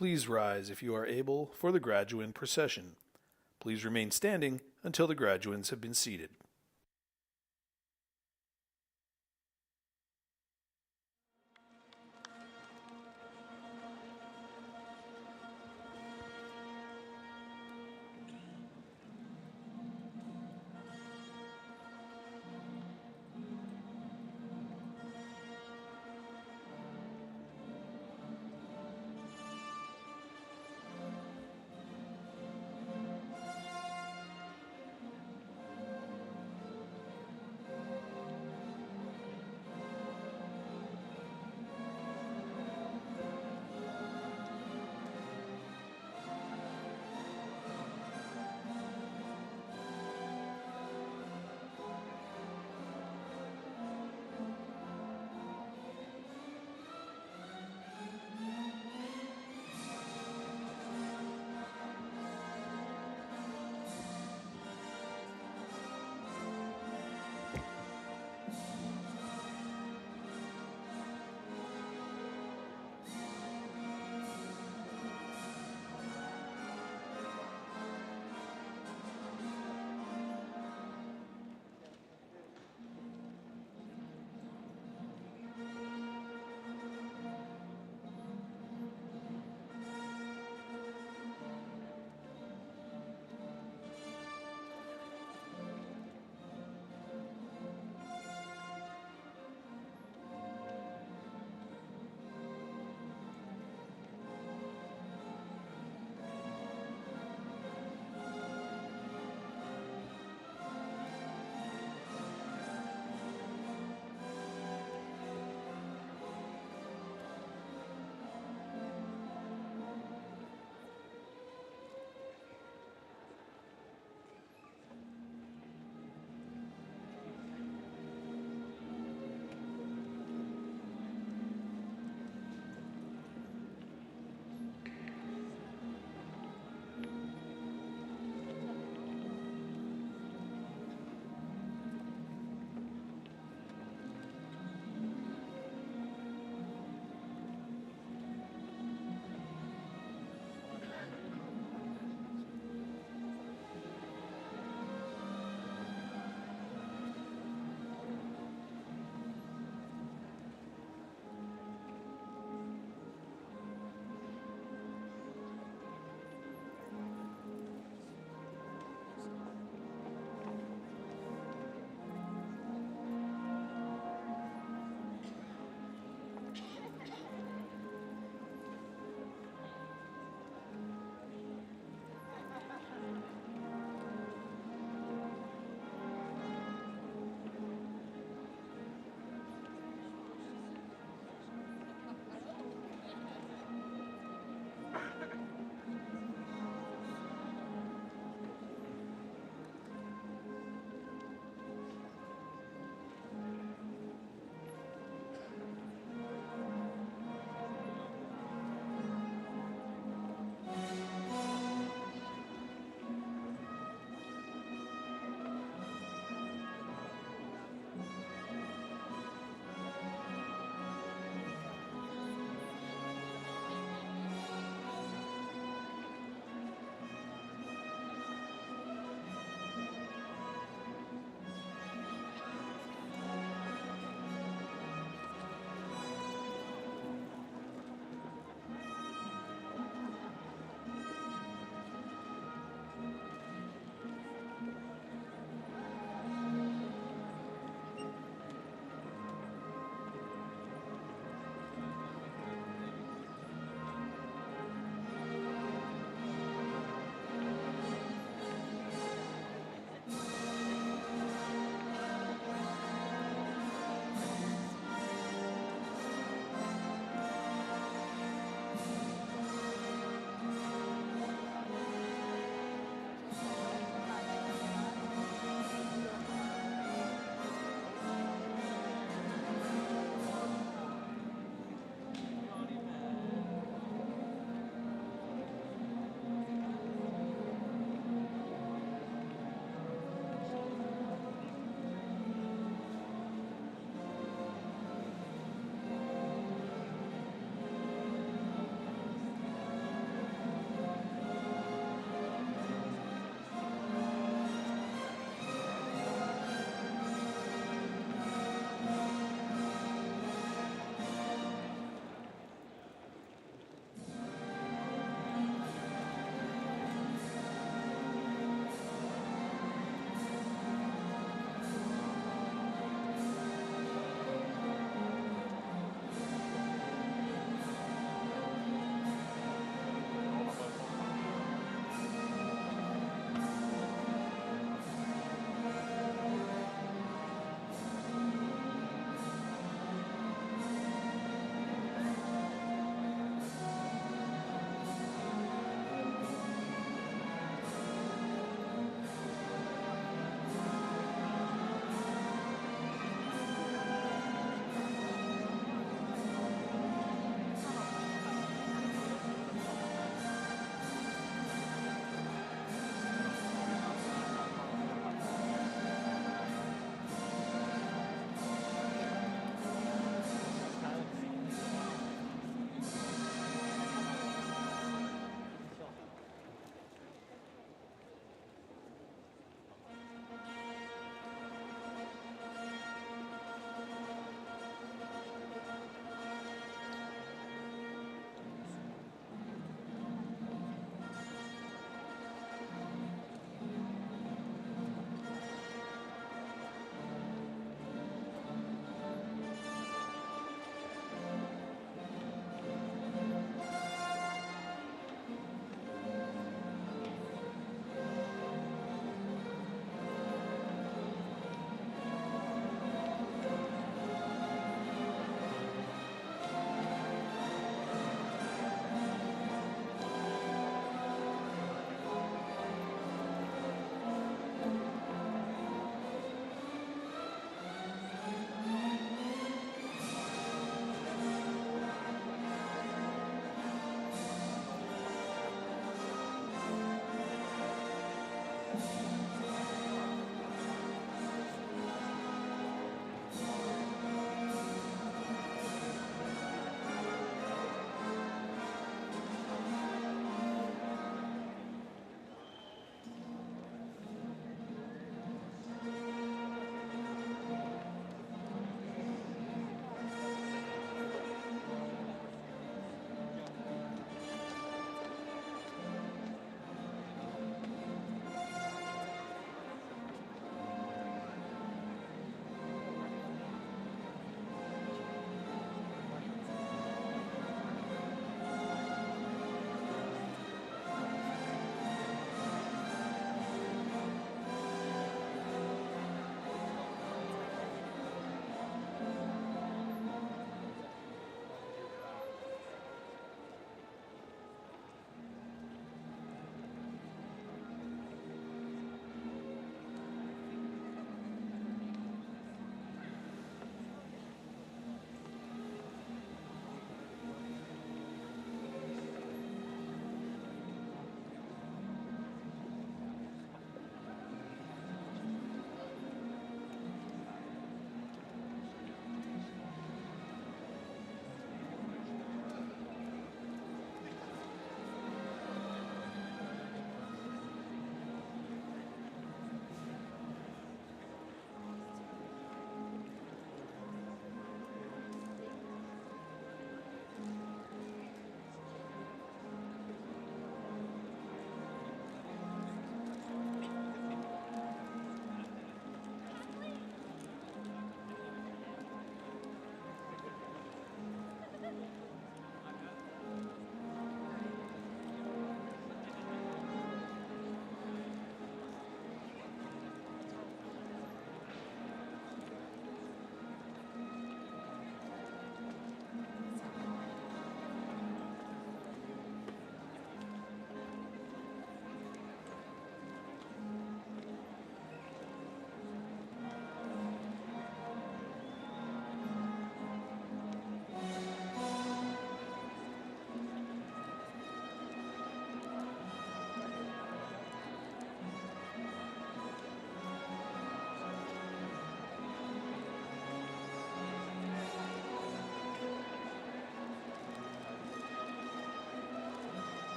Please rise if you are able for the graduand procession. Please remain standing until the graduands have been seated.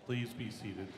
Please be seated.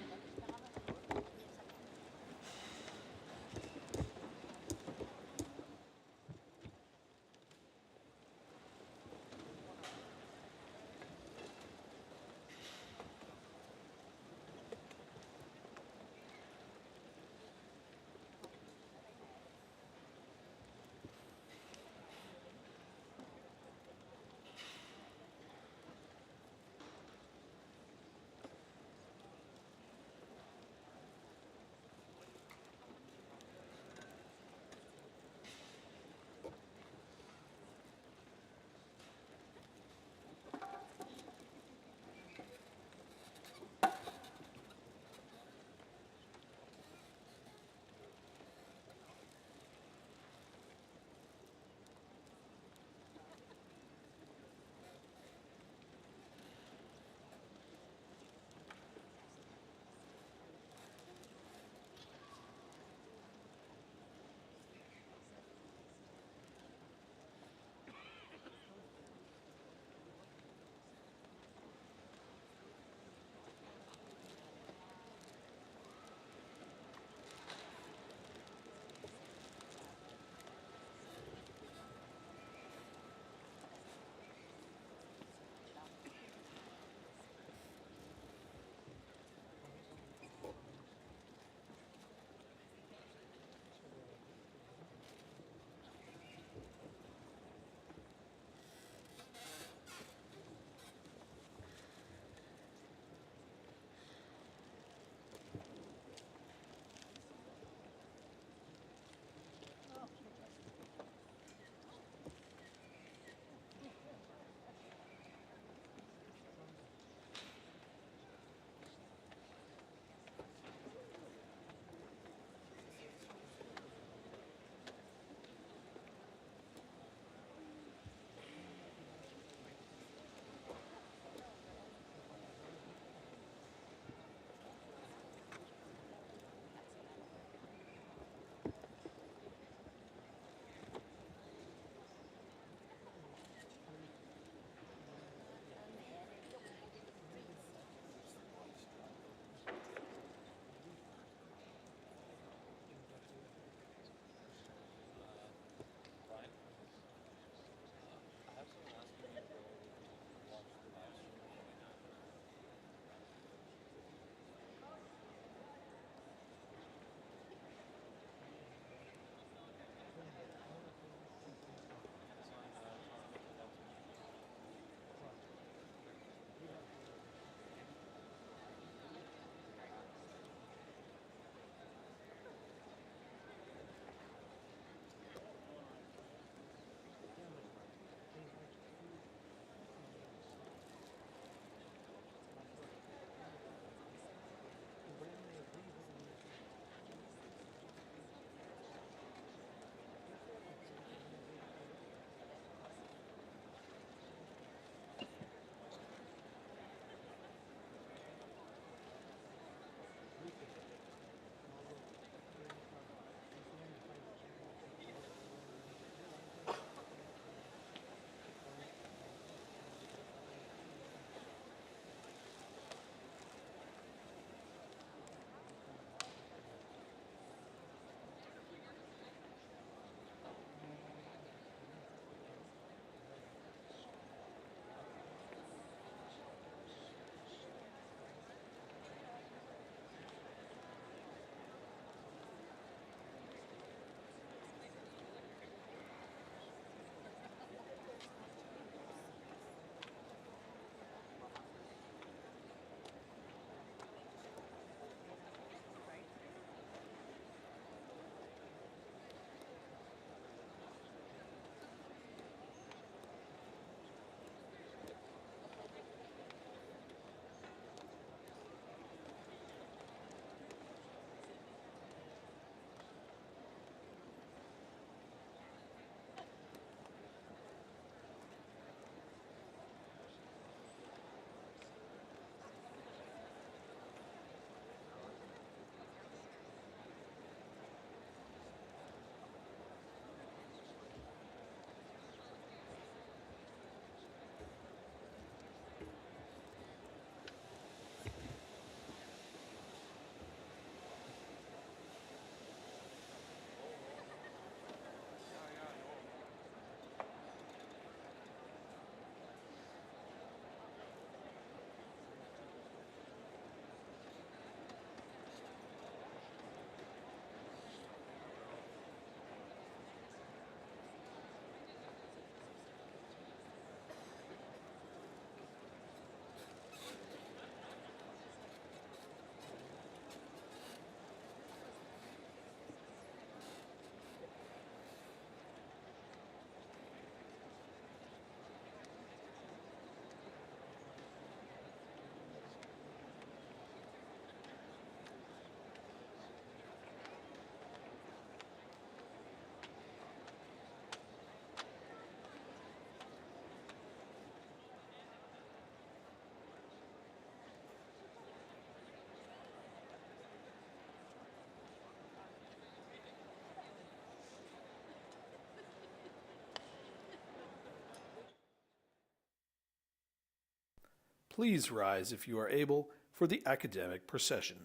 Please rise if you are able for the academic procession.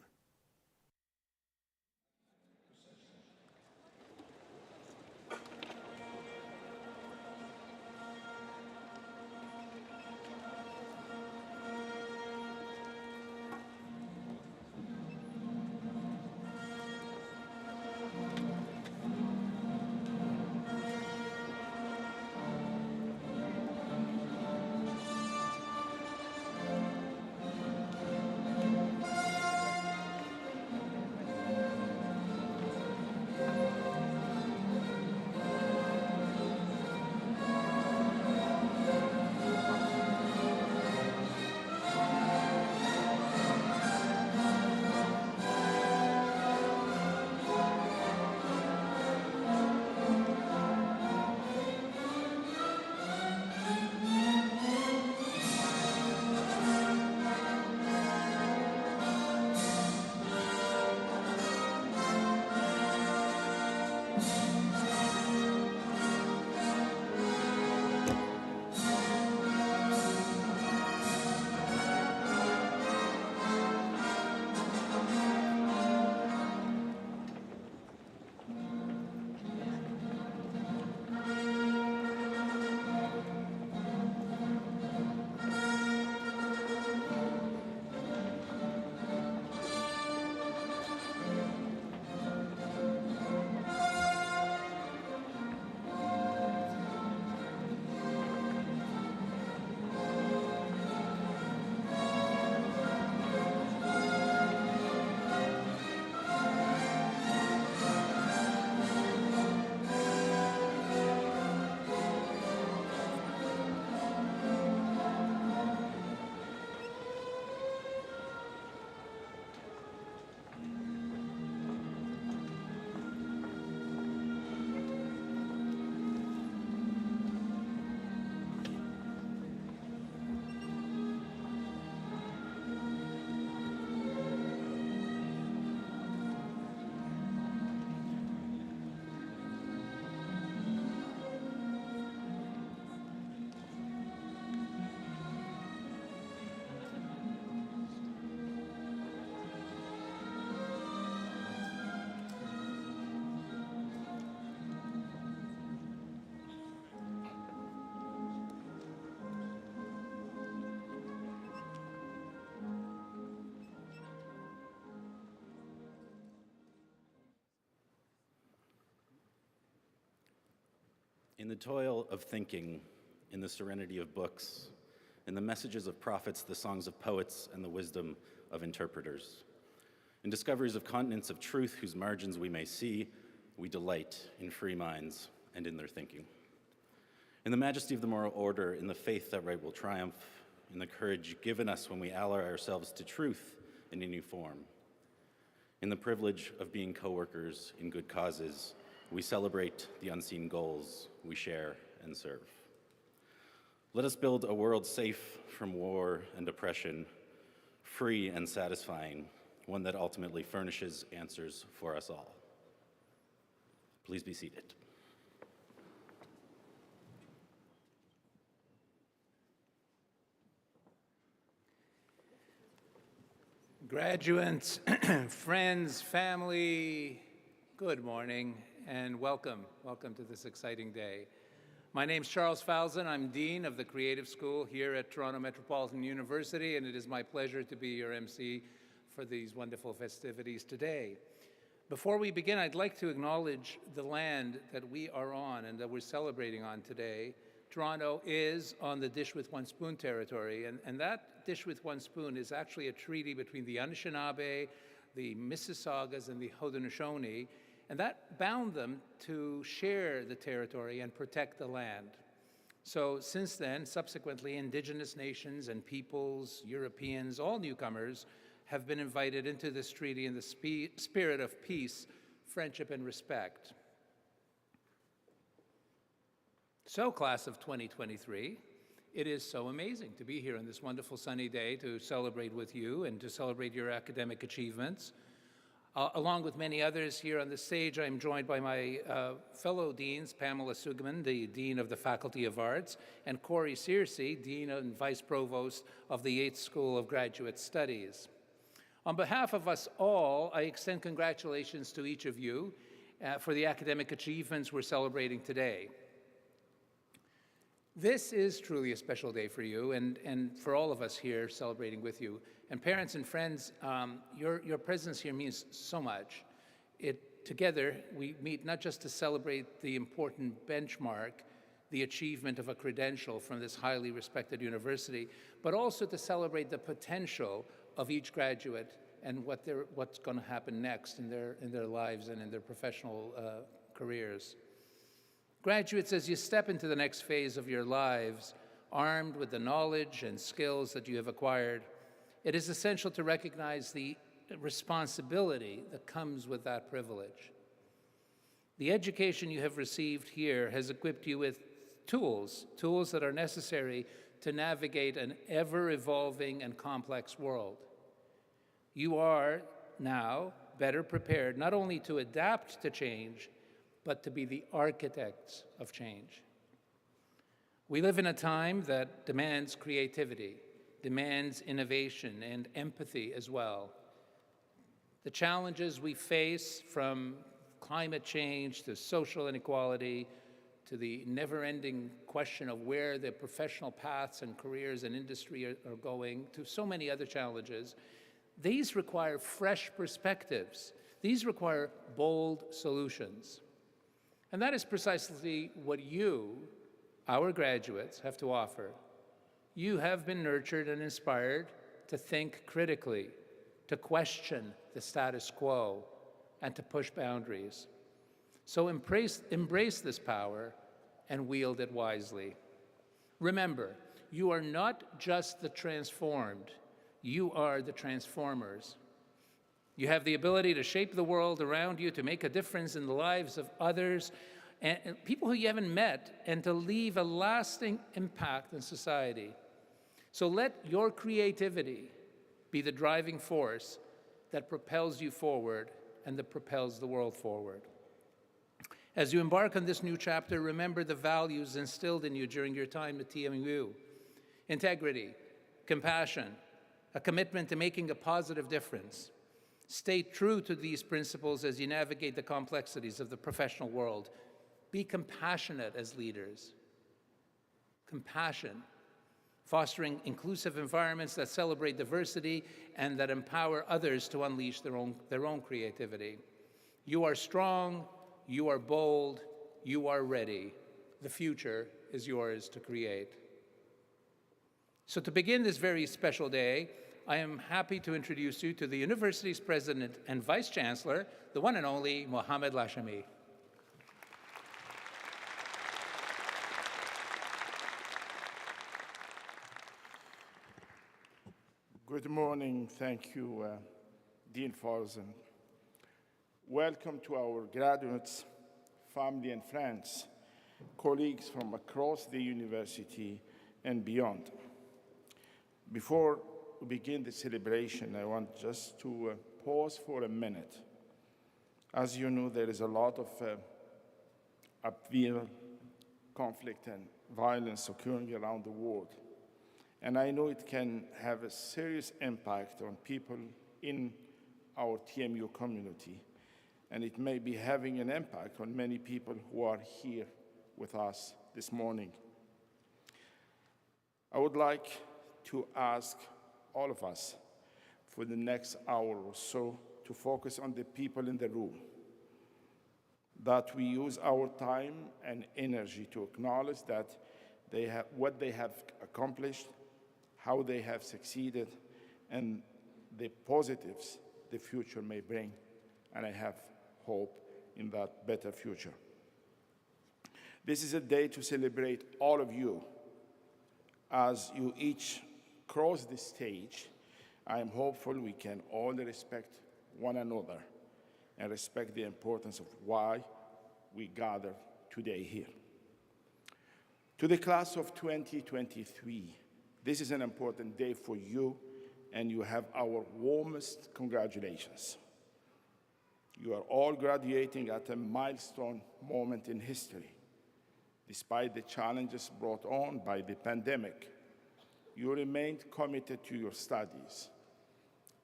In the toil of thinking, in the serenity of books, in the messages of prophets, the songs of poets, and the wisdom of interpreters, in discoveries of continents of truth whose margins we may see, we delight in free minds and in their thinking. In the majesty of the moral order, in the faith that right will triumph, in the courage given us when we ally ourselves to truth in a new form, in the privilege of being co-workers in good causes, we celebrate the unseen goals we share and serve. Let us build a world safe from war and oppression, free and satisfying, one that ultimately furnishes answers for us all. Please be seated. Graduates, friends, family, good morning and welcome. Welcome to this exciting day. My name's Charles Falzon. I'm Dean of the Creative School here at Toronto Metropolitan University, and it is my pleasure to be your MC for these wonderful festivities today. Before we begin, I'd like to acknowledge the land that we are on and that we're celebrating on today. Toronto is on the Dish with One Spoon territory, and that Dish with One Spoon is actually a treaty between the Anishinaabe, the Mississaugas, and the Haudenosaunee, and that bound them to share the territory and protect the land. So since then, subsequently, indigenous nations and peoples, Europeans, all newcomers, have been invited into this treaty in the spirit of peace, friendship, and respect. So, class of 2023, it is so amazing to be here on this wonderful sunny day to celebrate with you and to celebrate your academic achievements. Along with many others here on the stage, I am joined by my fellow deans, Pamela Sugerman, the Dean of the Faculty of Arts, and Corey Searcy, Dean and Vice Provost of the Yeates School of Graduate Studies. On behalf of us all, I extend congratulations to each of you for the academic achievements we're celebrating today. This is truly a special day for you and for all of us here celebrating with you. And parents and friends, your presence here means so much. Together, we meet not just to celebrate the important benchmark, the achievement of a credential from this highly respected university, but also to celebrate the potential of each graduate and what's going to happen next in their lives and in their professional careers. Graduates, as you step into the next phase of your lives, armed with the knowledge and skills that you have acquired, it is essential to recognize the responsibility that comes with that privilege. The education you have received here has equipped you with tools that are necessary to navigate an ever-evolving and complex world. You are now better prepared not only to adapt to change, but to be the architects of change. We live in a time that demands creativity, demands innovation and empathy as well. The challenges we face, from climate change to social inequality to the never-ending question of where the professional paths and careers and industry are going, to so many other challenges, these require fresh perspectives. These require bold solutions. And that is precisely what you, our graduates, have to offer. You have been nurtured and inspired to think critically, to question the status quo, and to push boundaries. So embrace this power and wield it wisely. Remember, you are not just the transformed, you are the transformers. You have the ability to shape the world around you, to make a difference in the lives of others, and people who you haven't met, and to leave a lasting impact in society. So let your creativity be the driving force that propels you forward and that propels the world forward. As you embark on this new chapter, remember the values instilled in you during your time at TMU: integrity, compassion, a commitment to making a positive difference. Stay true to these principles as you navigate the complexities of the professional world. Be compassionate as leaders. Compassion, fostering inclusive environments that celebrate diversity and that empower others to unleash their own creativity. You are strong, you are bold, you are ready. The future is yours to create. So to begin this very special day, I am happy to introduce you to the university's president and vice chancellor, the one and only Mohamed Lashami. Good morning. Thank you, Dean Falzon. Welcome to our graduates, family and friends, colleagues from across the university and beyond. Before we begin the celebration, I want just to pause for a minute. As you know, there is a lot of upheaval, conflict, and violence occurring around the world. And I know it can have a serious impact on people in our TMU community. And it may be having an impact on many people who are here with us this morning. I would like to ask all of us for the next hour or so to focus on the people in the room, that we use our time and energy to acknowledge that what they have accomplished, how they have succeeded, and the positives the future may bring. And I have hope in that better future. This is a day to celebrate all of you. As you each cross the stage, I am hopeful we can all respect one another and respect the importance of why we gather today here. To the class of 2023, this is an important day for you, and you have our warmest congratulations. You are all graduating at a milestone moment in history. Despite the challenges brought on by the pandemic, you remained committed to your studies,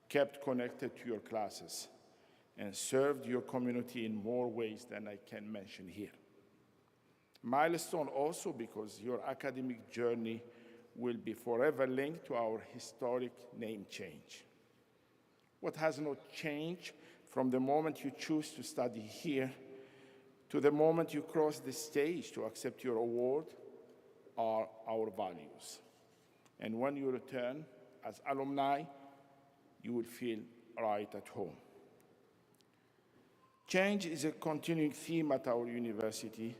kept connected to your classes, and served your community in more ways than I can mention here. Milestone also because your academic journey will be forever linked to our historic name change. What has not changed from the moment you choose to study here to the moment you cross the stage to accept your award are our values. And when you return as alumni, you will feel right at home. Change is a continuing theme at our university,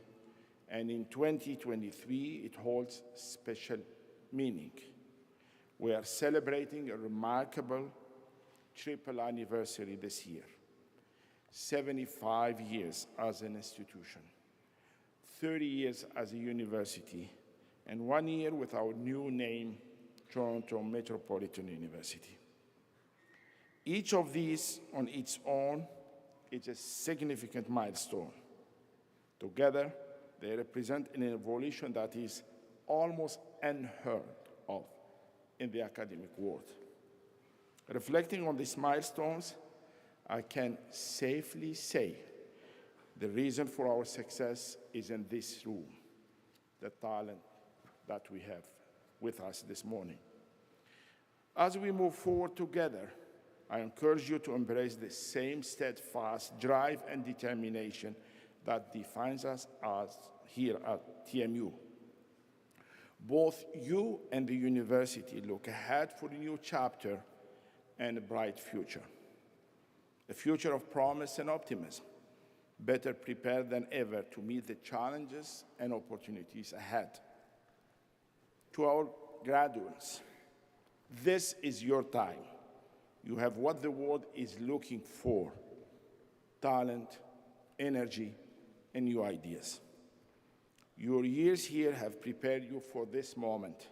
and in 2023, it holds special meaning. We are celebrating a remarkable triple anniversary this year. 75 years as an institution, 30 years as a university, and 1 year with our new name, Toronto Metropolitan University. Each of these on its own is a significant milestone. Together, they represent an evolution that is almost unheard of in the academic world. Reflecting on these milestones, I can safely say the reason for our success is in this room, the talent that we have with us this morning. As we move forward together, I encourage you to embrace the same steadfast drive and determination that defines us as here at TMU. Both you and the university look ahead for a new chapter and a bright future. A future of promise and optimism, better prepared than ever to meet the challenges and opportunities ahead. To our graduates, this is your time. You have what the world is looking for: talent, energy, and new ideas. Your years here have prepared you for this moment.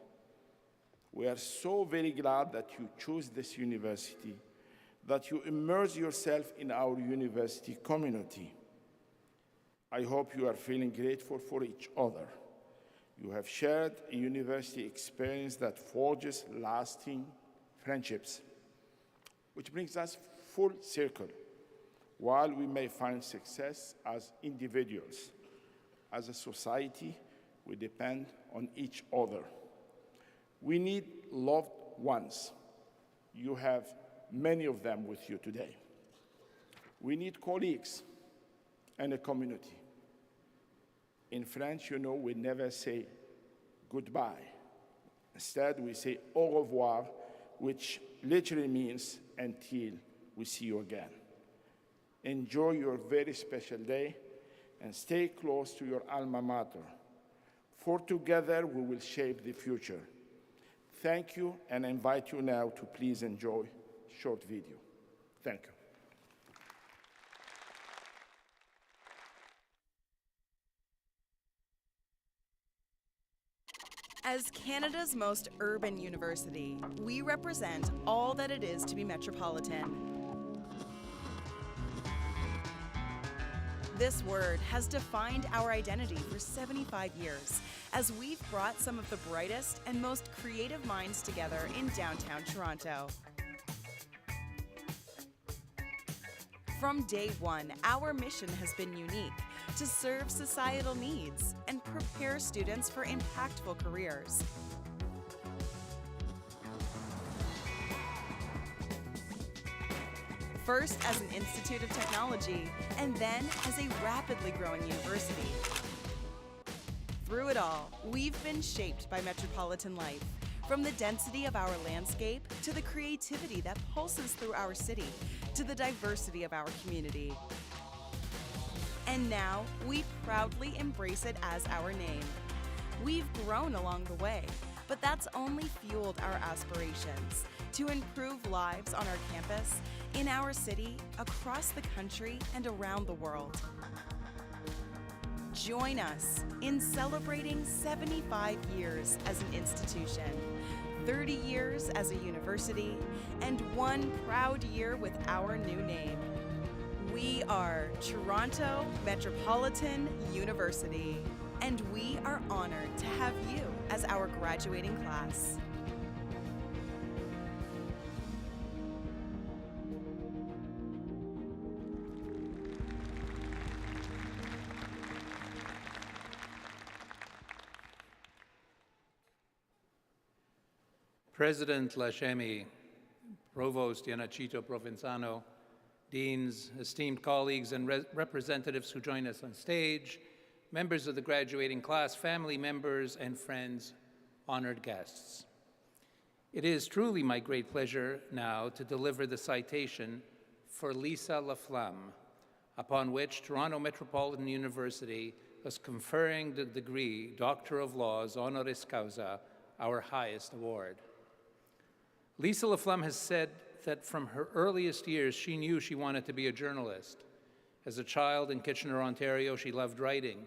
We are so very glad that you choose this university, that you immerse yourself in our university community. I hope you are feeling grateful for each other. You have shared a university experience that forges lasting friendships, which brings us full circle. While we may find success as individuals, as a society, we depend on each other. We need loved ones. You have many of them with you today. We need colleagues and a community. In French, you know, we never say goodbye. Instead, we say au revoir, which literally means until we see you again. Enjoy your very special day and stay close to your alma mater, for together we will shape the future. Thank you, and I invite you now to please enjoy a short video. Thank you. As Canada's most urban university, we represent all that it is to be metropolitan. This word has defined our identity for 75 years, as we've brought some of the brightest and most creative minds together in downtown Toronto. From day one, our mission has been unique: to serve societal needs and prepare students for impactful careers. First as an institute of technology, and then as a rapidly growing university. Through it all, we've been shaped by metropolitan life, from the density of our landscape to the creativity that pulses through our city, to the diversity of our community. And now, we proudly embrace it as our name. We've grown along the way, but that's only fueled our aspirations to improve lives on our campus, in our city, across the country, and around the world. Join us in celebrating 75 years as an institution, 30 years as a university, and 1 proud year with our new name. We are Toronto Metropolitan University, and we are honored to have you as our graduating class. President Lashemi, Provost Yanachito Provenzano, deans, esteemed colleagues, and representatives who join us on stage, members of the graduating class, family members, and friends, honored guests. It is truly my great pleasure now to deliver the citation for Lisa Laflamme, upon which Toronto Metropolitan University is conferring the degree Doctor of Laws honoris causa, our highest award. Lisa Laflamme has said that from her earliest years, she knew she wanted to be a journalist. As a child in Kitchener, Ontario, she loved writing.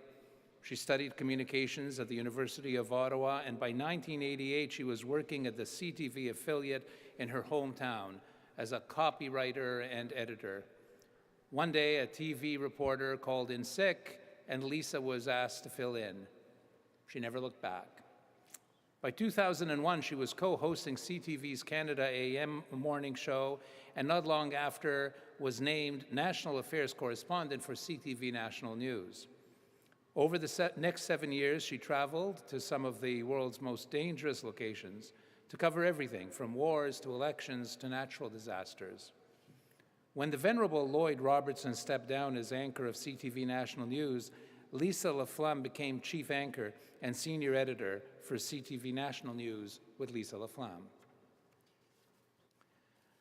She studied communications at the University of Ottawa, and by 1988, she was working at the CTV affiliate in her hometown as a copywriter and editor. One day, a TV reporter called in sick, and Lisa was asked to fill in. She never looked back. By 2001, she was co-hosting CTV's Canada AM morning show, and not long after was named National Affairs Correspondent for CTV National News. Over the next 7 years, she traveled to some of the world's most dangerous locations to cover everything from wars to elections to natural disasters. When the venerable Lloyd Robertson stepped down as anchor of CTV National News, Lisa Laflamme became chief anchor and senior editor for CTV National News with Lisa Laflamme.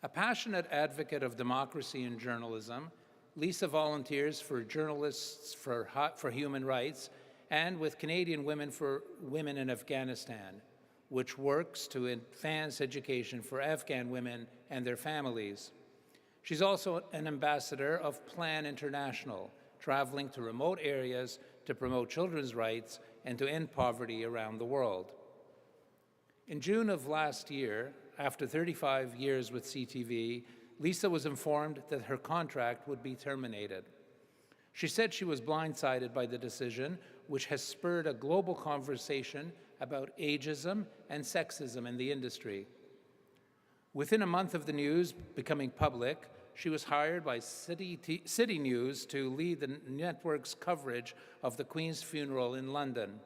A passionate advocate of democracy and journalism, Lisa volunteers for Journalists for Human Rights and with Canadian Women for Women in Afghanistan, which works to advance education for Afghan women and their families. She's also an ambassador of Plan International, traveling to remote areas to promote children's rights and to end poverty around the world. In June of last year, after 35 years with CTV, Lisa was informed that her contract would be terminated. She said she was blindsided by the decision, which has spurred a global conversation about ageism and sexism in the industry. Within a month of the news becoming public, she was hired by City News to lead the network's coverage of the Queen's funeral in London.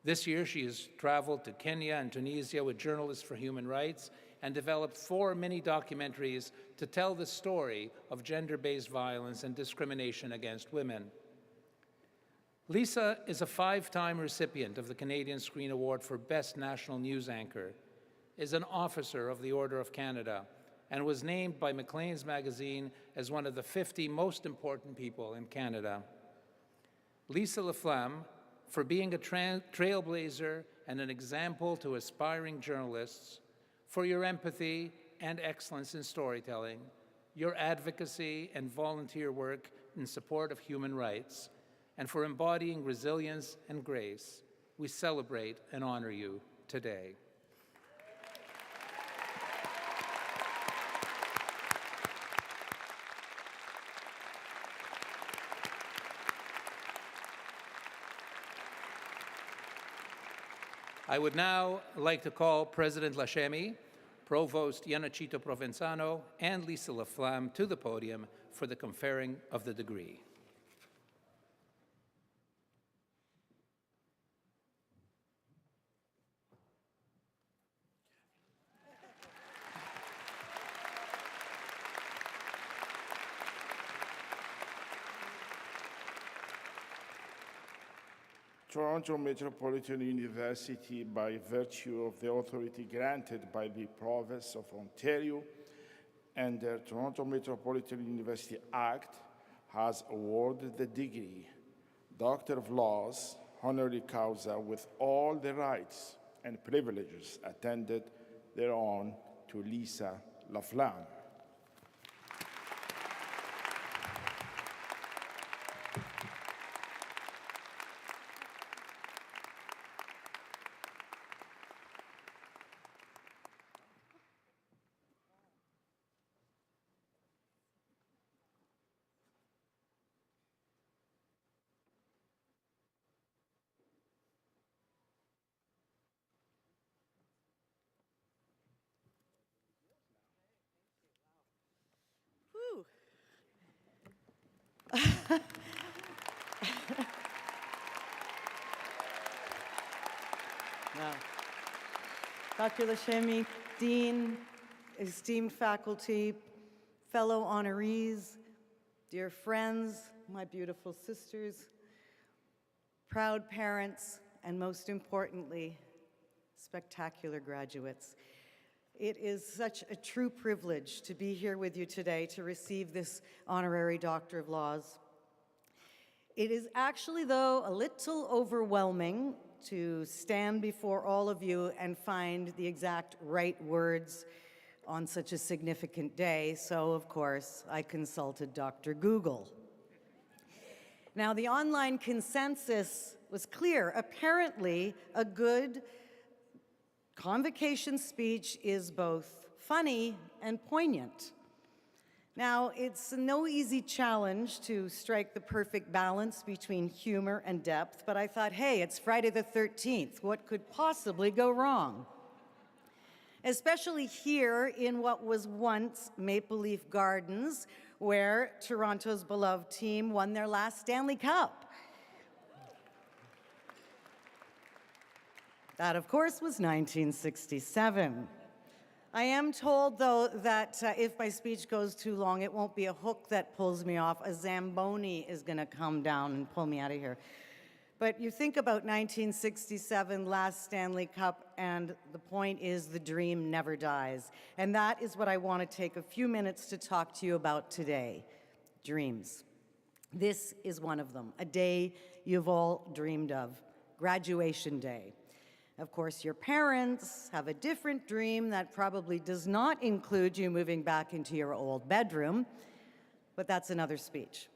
This year, she has traveled to Kenya and Tunisia with Journalists for Human Rights and developed 4 mini-documentaries to tell the story of gender-based violence and discrimination against women. Lisa is a 5-time recipient of the Canadian Screen Award for Best National News Anchor, is an officer of the Order of Canada, and was named by Maclean's magazine as one of the 50 most important people in Canada. Lisa Laflamme, for being a trailblazer and an example to aspiring journalists, for your empathy and excellence in storytelling, your advocacy and volunteer work in support of human rights, and for embodying resilience and grace, we celebrate and honor you today. I would now like to call President Lashemi, Provost Yanachito Provenzano, and Lisa Laflamme to the podium for the conferring of the degree. Toronto Metropolitan University, by virtue of the authority granted by the Province of Ontario and the Toronto Metropolitan University Act, has awarded the degree Doctor of Laws, honorary causa, with all the rights and privileges attended thereon to Lisa Laflamme. Wow. Dr. Lashemi, Dean, esteemed faculty, fellow honorees, dear friends, my beautiful sisters, proud parents, and most importantly, spectacular graduates. It is such a true privilege to be here with you today to receive this Honorary Doctor of Laws. It is actually, though, a little overwhelming to stand before all of you and find the exact right words on such a significant day, so of course I consulted Dr. Google. Now, the online consensus was clear. Apparently, a good convocation speech is both funny and poignant. Now, it's no easy challenge to strike the perfect balance between humor and depth, but I thought, hey, it's Friday the 13th. What could possibly go wrong? Especially here in what was once Maple Leaf Gardens, where Toronto's beloved team won their last Stanley Cup. That, of course, was 1967. I am told, though, that if my speech goes too long, it won't be a hook that pulls me off. A Zamboni is going to come down and pull me out of here. But you think about 1967, last Stanley Cup, and the point is the dream never dies. And that is what I want to take a few minutes to talk to you about today, dreams. This is one of them, a day you've all dreamed of, graduation day. Of course, your parents have a different dream that probably does not include you moving back into your old bedroom, but that's another speech.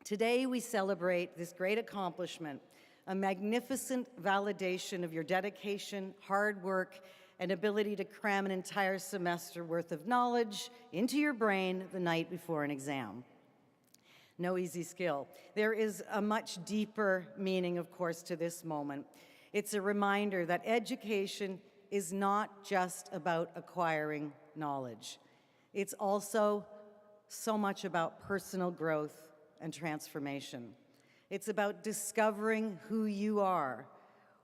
Today, we celebrate this great accomplishment, a magnificent validation of your dedication, hard work, and ability to cram an entire semester worth of knowledge into your brain the night before an exam. No easy skill. There is a much deeper meaning, of course, to this moment. It's a reminder that education is not just about acquiring knowledge. It's also so much about personal growth and transformation. It's about discovering who you are,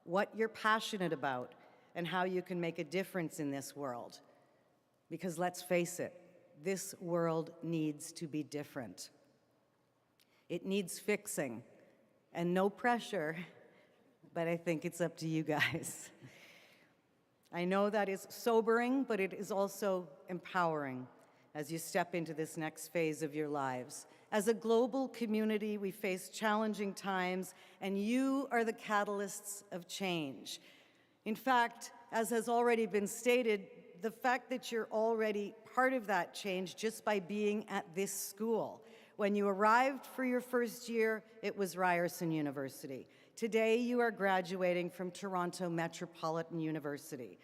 what you're passionate about, and how you can make a difference in this world. Because let's face it, this world needs to be different. It needs fixing, and no pressure, but I think it's up to you guys. I know that is sobering, but it is also empowering as you step into this next phase of your lives. As a global community, we face challenging times, and you are the catalysts of change. In fact, as has already been stated, the fact that you're already part of that change just by being at this school. When you arrived for your first year, it was Ryerson University. Today, you are graduating from Toronto Metropolitan University.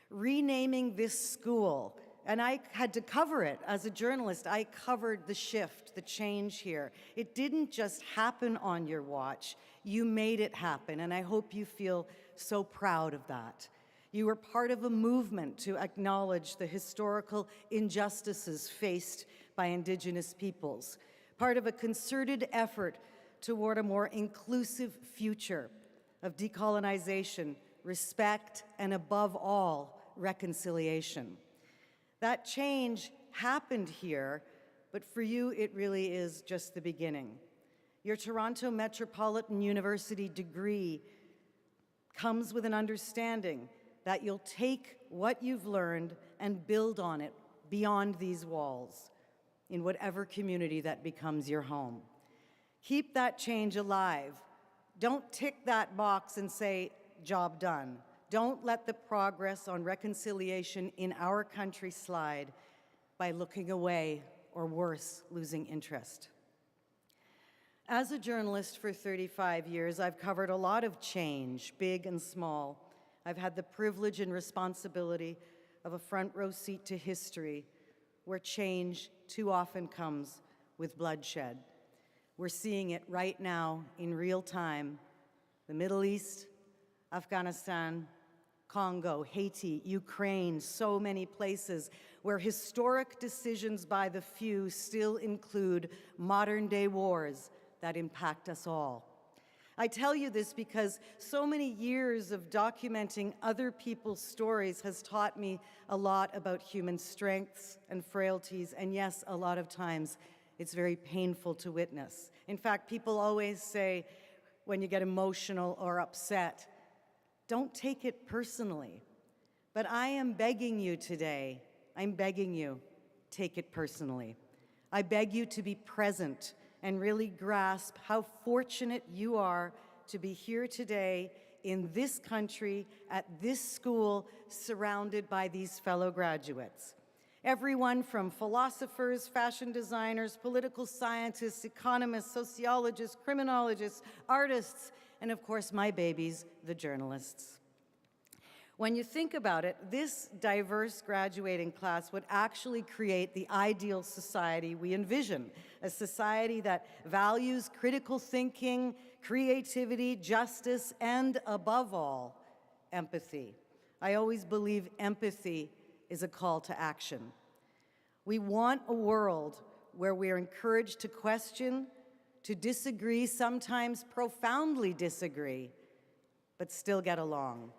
Renaming this school, and I had to cover it as a journalist. I covered the shift, the change here. It didn't just happen on your watch. You made it happen, and I hope you feel so proud of that. You were part of a movement to acknowledge the historical injustices faced by Indigenous peoples, part of a concerted effort toward a more inclusive future of decolonization, respect, and above all, reconciliation. That change happened here, but for you, it really is just the beginning. Your Toronto Metropolitan University degree comes with an understanding that you'll take what you've learned and build on it beyond these walls in whatever community that becomes your home. Keep that change alive. Don't tick that box and say, job done. Don't let the progress on reconciliation in our country slide by looking away or worse, losing interest. As a journalist for 35 years, I've covered a lot of change, big and small. I've had the privilege and responsibility of a front row seat to history where change too often comes with bloodshed. We're seeing it right now in real time. The Middle East, Afghanistan, Congo, Haiti, Ukraine, so many places where historic decisions by the few still include modern-day wars, that impact us all. I tell you this because so many years of documenting other people's stories has taught me a lot about human strengths and frailties, and yes, a lot of times it's very painful to witness. In fact, people always say when you get emotional or upset, don't take it personally. But I am begging you today, I'm begging you, take it personally. I beg you to be present and really grasp how fortunate you are to be here today in this country, at this school, surrounded by these fellow graduates. Everyone from philosophers, fashion designers, political scientists, economists, sociologists, criminologists, artists, and of course my babies, the journalists. When you think about it, this diverse graduating class would actually create the ideal society we envision, a society that values critical thinking, creativity, justice, and above all, empathy. I always believe empathy is a call to action. We want a world where we are encouraged to question, to disagree, sometimes profoundly disagree, but still get along.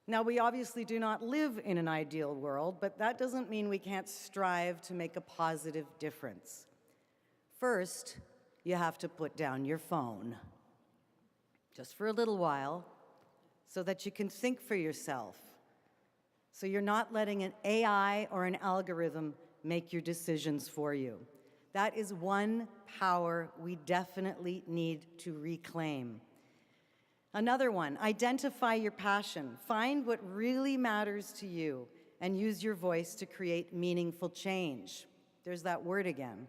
Now, we obviously do not live in an ideal world, but that doesn't mean we can't strive to make a positive difference. First, you have to put down your phone, just for a little while, so that you can think for yourself, so you're not letting an AI or an algorithm make your decisions for you. That is one power we definitely need to reclaim. Another one, identify your passion. Find what really matters to you and use your voice to create meaningful change. There's that word again.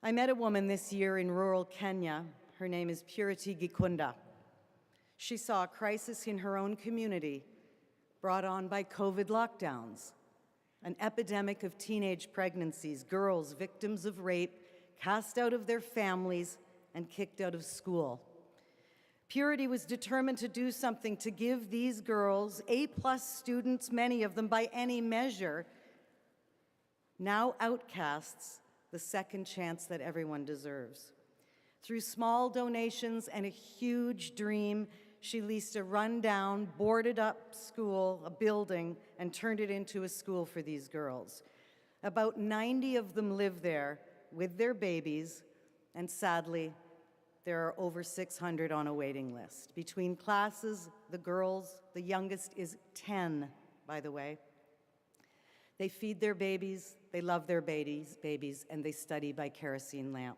I met a woman this year in rural Kenya. Her name is Purity Gikunda. She saw a crisis in her own community brought on by COVID lockdowns, an epidemic of teenage pregnancies, girls victims of rape, cast out of their families and kicked out of school. Purity was determined to do something to give these girls, A-plus students, many of them by any measure, now outcasts, the second chance that everyone deserves. Through small donations and a huge dream, she leased a rundown, boarded-up school, a building, and turned it into a school for these girls. About 90 of them live there with their babies, and sadly, there are over 600 on a waiting list. Between classes, the girls, the youngest is 10, by the way. They feed their babies, they love their babies, and they study by kerosene lamp.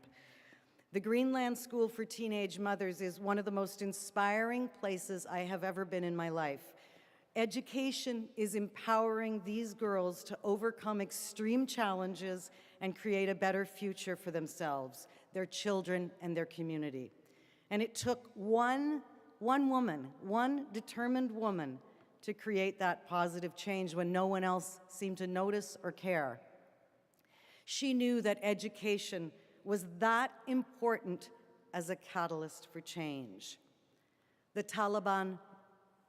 The Greenland School for Teenage Mothers is one of the most inspiring places I have ever been in my life. Education is empowering these girls to overcome extreme challenges and create a better future for themselves, their children, and their community. And it took one woman, one determined woman, to create that positive change when no one else seemed to notice or care. She knew that education was that important as a catalyst for change. The Taliban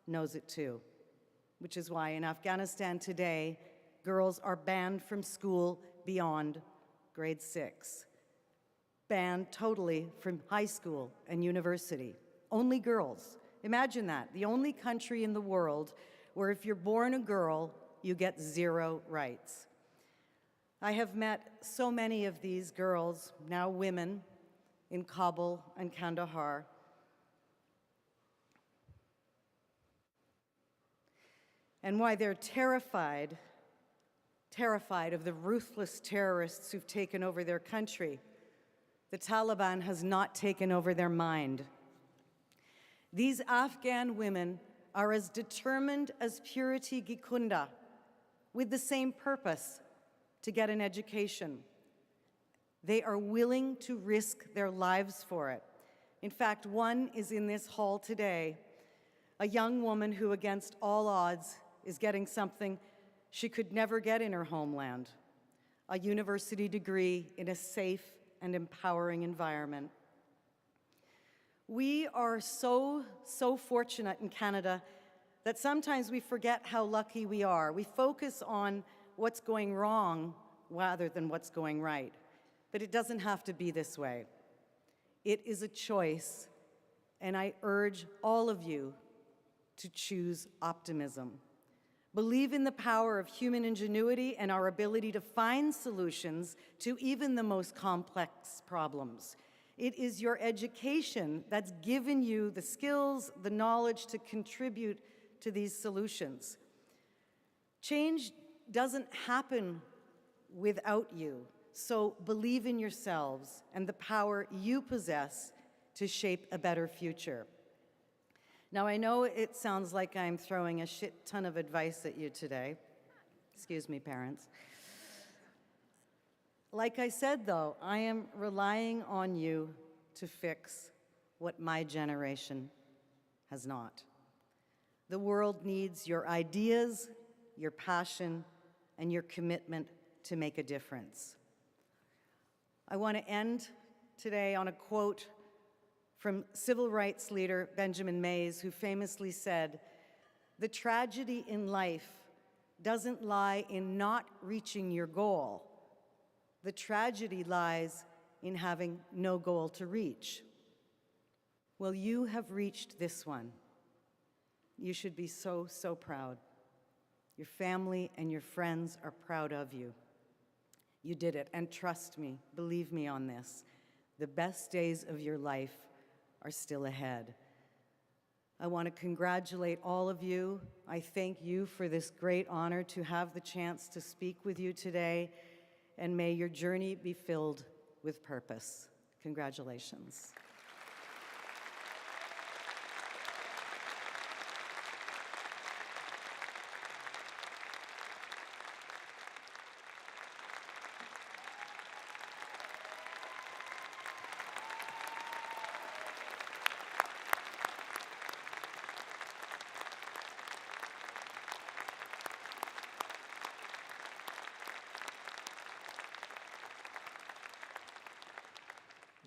knows it too, which is why in Afghanistan today, girls are banned from school beyond grade 6. Banned totally from high school and university. Only girls. Imagine that, the only country in the world where if you're born a girl, you get 0 rights. I have met so many of these girls, now women, in Kabul and Kandahar. And why they're terrified of the ruthless terrorists who've taken over their country. The Taliban has not taken over their mind. These Afghan women are as determined as Purity Gikunda, with the same purpose, to get an education. They are willing to risk their lives for it. In fact, one is in this hall today, a young woman who, against all odds, is getting something she could never get in her homeland, a university degree in a safe and empowering environment. We are so fortunate in Canada that sometimes we forget how lucky we are. We focus on what's going wrong rather than what's going right. But it doesn't have to be this way. It is a choice, and I urge all of you to choose optimism. Believe in the power of human ingenuity and our ability to find solutions to even the most complex problems. It is your education that's given you the skills, the knowledge to contribute to these solutions. Change doesn't happen without you, so believe in yourselves and the power you possess to shape a better future. Now, I know it sounds like I'm throwing a shit ton of advice at you today. Excuse me, parents. Like I said, though, I am relying on you to fix what my generation has not. The world needs your ideas, your passion, and your commitment to make a difference. I want to end today on a quote from civil rights leader Benjamin Mays, who famously said, "The tragedy in life doesn't lie in not reaching your goal. The tragedy lies in having no goal to reach." Well, you have reached this one. You should be so, so proud. Your family and your friends are proud of you. You did it, and trust me, believe me on this, the best days of your life are still ahead. I want to congratulate all of you. I thank you for this great honor to have the chance to speak with you today, and may your journey be filled with purpose. Congratulations.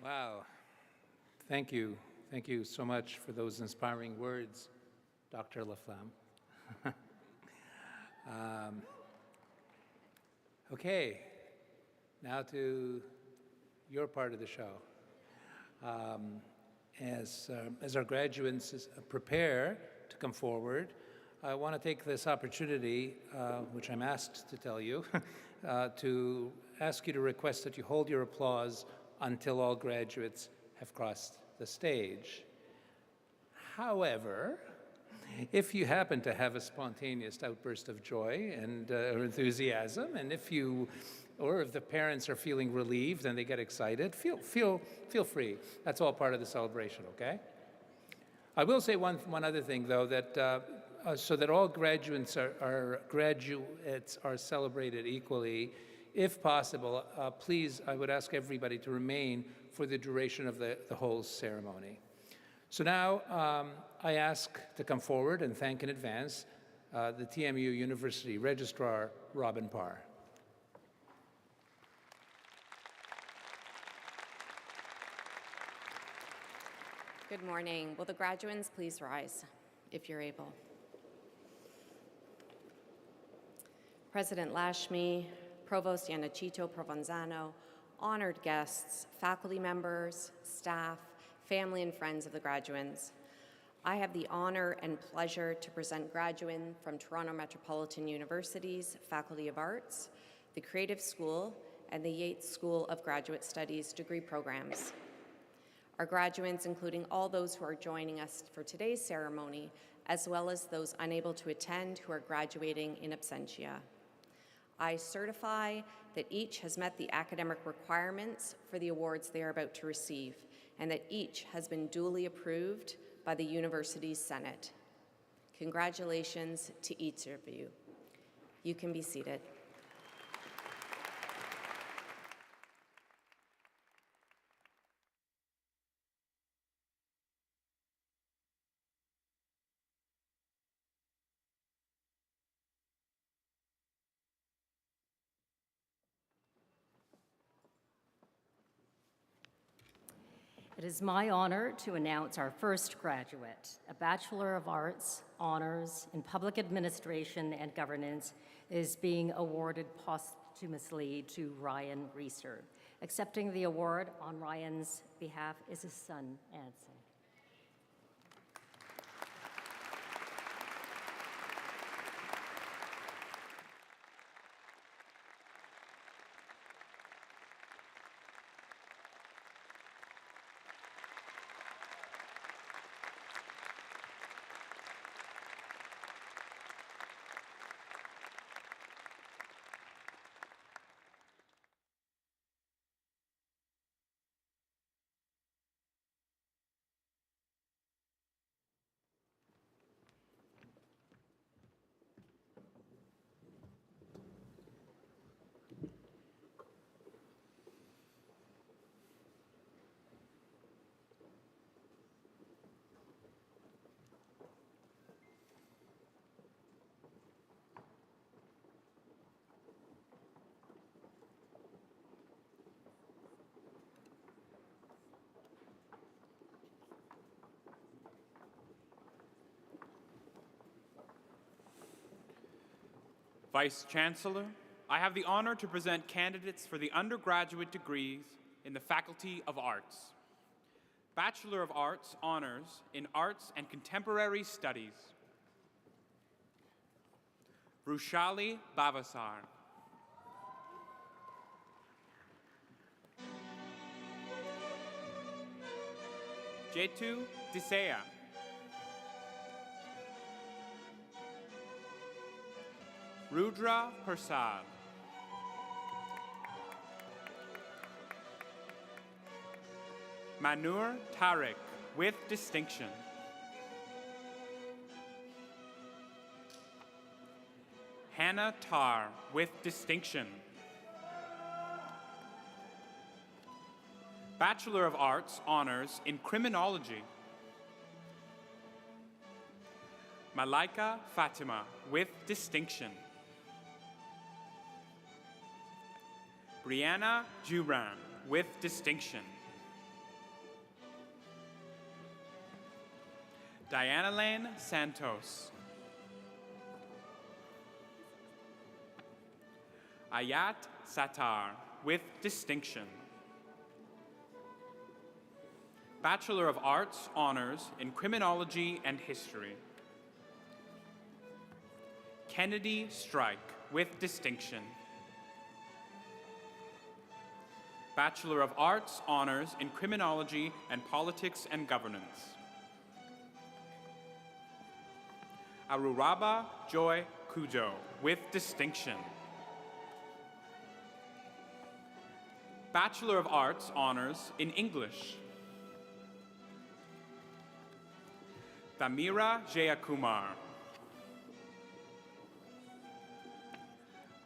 Wow. Thank you. Thank you so much for those inspiring words, Dr. Laflamme. Okay, now to your part of the show. As our graduates prepare to come forward, I want to take this opportunity, which I'm asked to tell you, to ask you to request that you hold your applause until all graduates have crossed the stage. However, if you happen to have a spontaneous outburst of joy and or enthusiasm, and if the parents are feeling relieved and they get excited, feel free. That's all part of the celebration, okay? I will say one other thing, though, that so that all graduates are celebrated equally. If possible, please, I would ask everybody to remain for the duration of the whole ceremony. So now I ask to come forward and thank in advance the TMU University Registrar, Robin Parr. Good morning. Will the graduands please rise, if you're able? President Lashmi, Provost Yanachito Provenzano, honored guests, faculty members, staff, family and friends of the graduands. I have the honor and pleasure to present graduands from Toronto Metropolitan University's Faculty of Arts, the Creative School, and the Yeates School of Graduate Studies degree programs. Our graduands, including all those who are joining us for today's ceremony, as well as those unable to attend who are graduating in absentia. I certify that each has met the academic requirements for the awards they are about to receive, and that each has been duly approved by the university's Senate. Congratulations to each of you. You can be seated. It is my honor to announce our first graduate, a Bachelor of Arts, Honors in Public Administration and Governance, is being awarded posthumously to Ryan Reeser. Accepting the award on Ryan's behalf is his son, Anson. Vice Chancellor, I have the honor to present candidates for the undergraduate degrees in the Faculty of Arts. Bachelor of Arts honors in Arts and Contemporary Studies. Rushali Bavasar. Jetu Disea. Rudra Persad. Manur Tariq with distinction. Hannah Tar with distinction. Bachelor of Arts honors in Criminology. Malaika Fatima with distinction. Brianna Juran with distinction. Diana Lane Santos. Ayat Sattar with distinction. Bachelor of Arts honors in Criminology and History. Kennedy Strike with distinction. Bachelor of Arts honors in Criminology and Politics and Governance. Aruraba Joy Kujo with distinction. Bachelor of Arts honors in English. Thamira Jayakumar.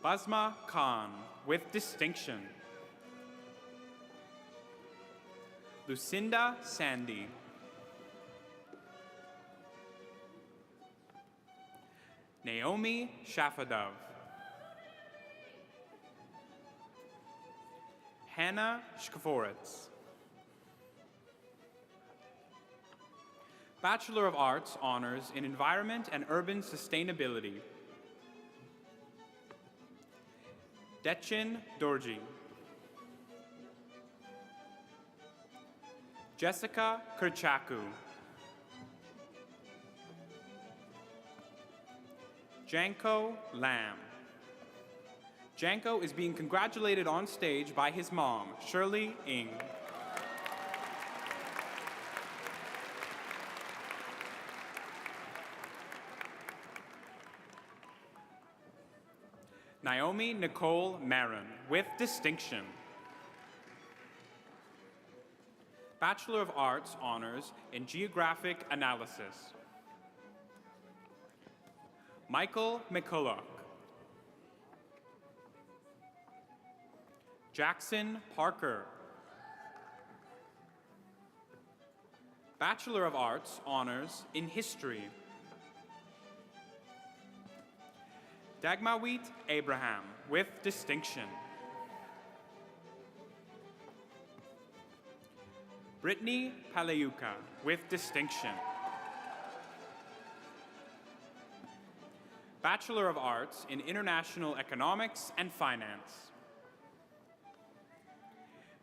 Basma Khan with distinction. Lucinda Sandy. Naomi Shafadov. Hannah Shkaforitz. Bachelor of Arts honors in Environment and Urban Sustainability. Dechin Dorji. Jessica Kerchaku. Janko Lam. Janko is being congratulated on stage by his mom, Shirley Ng. Naomi Nicole Marin, with distinction. Bachelor of Arts honors in Geographic Analysis. Michael McCulloch. Jackson Parker. Bachelor of Arts honors in History. Dagmawit Abraham, with distinction. Brittany Paleuka, with distinction. Bachelor of Arts in International Economics and Finance.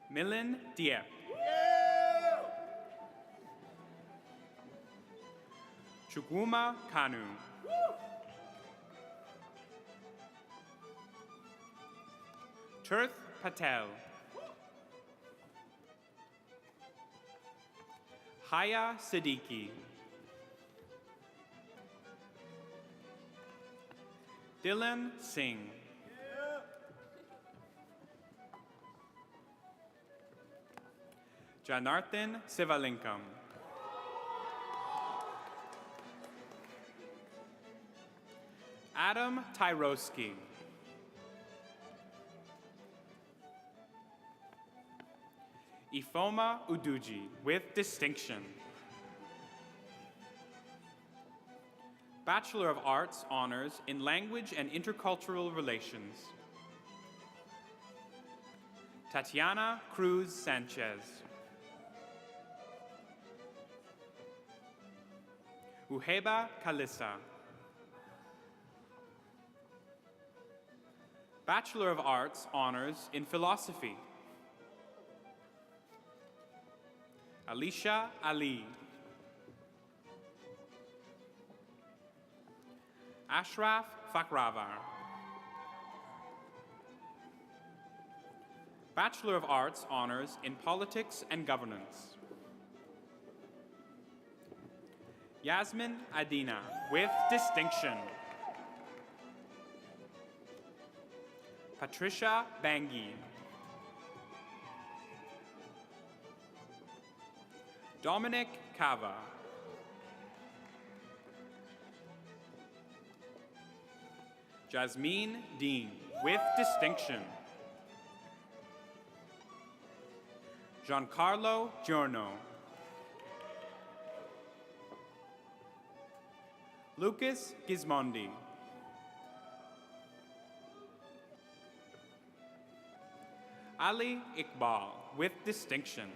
Milan Diep. Chukwuma Kanu. Tirth Patel. Haya Siddiqui. Dylan Singh. Janarthan Sivalinkam. Adam Tyroski. Ifoma Uduji with distinction. Bachelor of Arts honors in Language and Intercultural Relations. Tatiana Cruz Sanchez. Uheba Kalissa. Bachelor of Arts honors in Philosophy. Alicia Ali. Ashraf Fakravar. Bachelor of Arts honors in Politics and Governance. Yasmin Adina with distinction. Patricia Bangi. Dominic Cava. Jasmine Dean with distinction. Giancarlo Giorno. Lucas Gismondi. Ali Iqbal with distinction.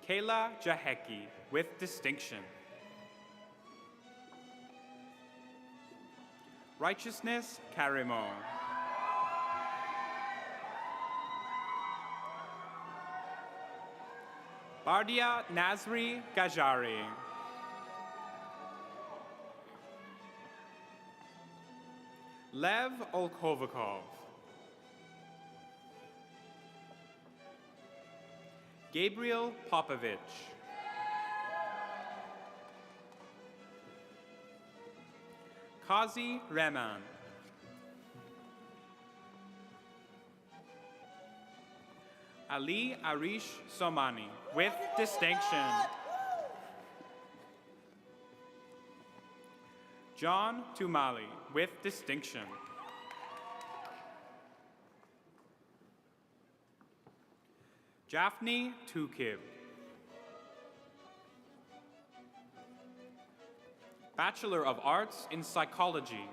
Kayla Jaheki with distinction. Righteousness Karimo. Bardia Nazri Gajari. Lev Olkovikov. Gabriel Popovich. Kazi Rehman. Ali Arish Somani with distinction. John Tumali with distinction. Jaffney Tukib. Bachelor of Arts in Psychology.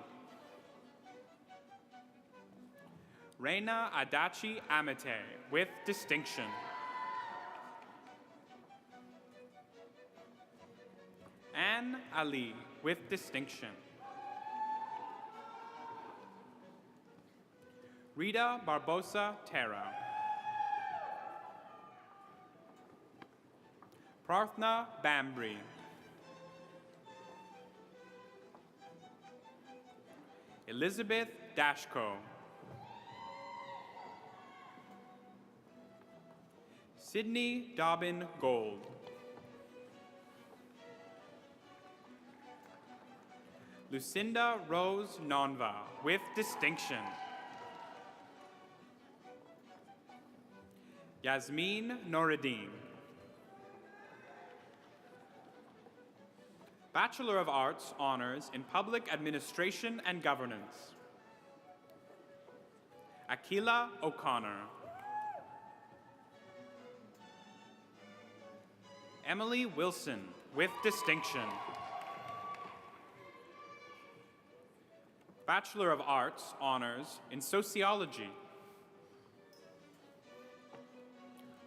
Reina Adachi Amete with distinction. Anne Ali with distinction. Rita Barbosa Terra. Prarthna Bambri. Elizabeth Dashko. Sydney Dobbin Gold. Lucinda Rose Nonva with distinction. Yasmin Noreddin. Bachelor of Arts honors in Public Administration and Governance. Akila O'Connor. Emily Wilson with distinction. Bachelor of Arts honors in Sociology.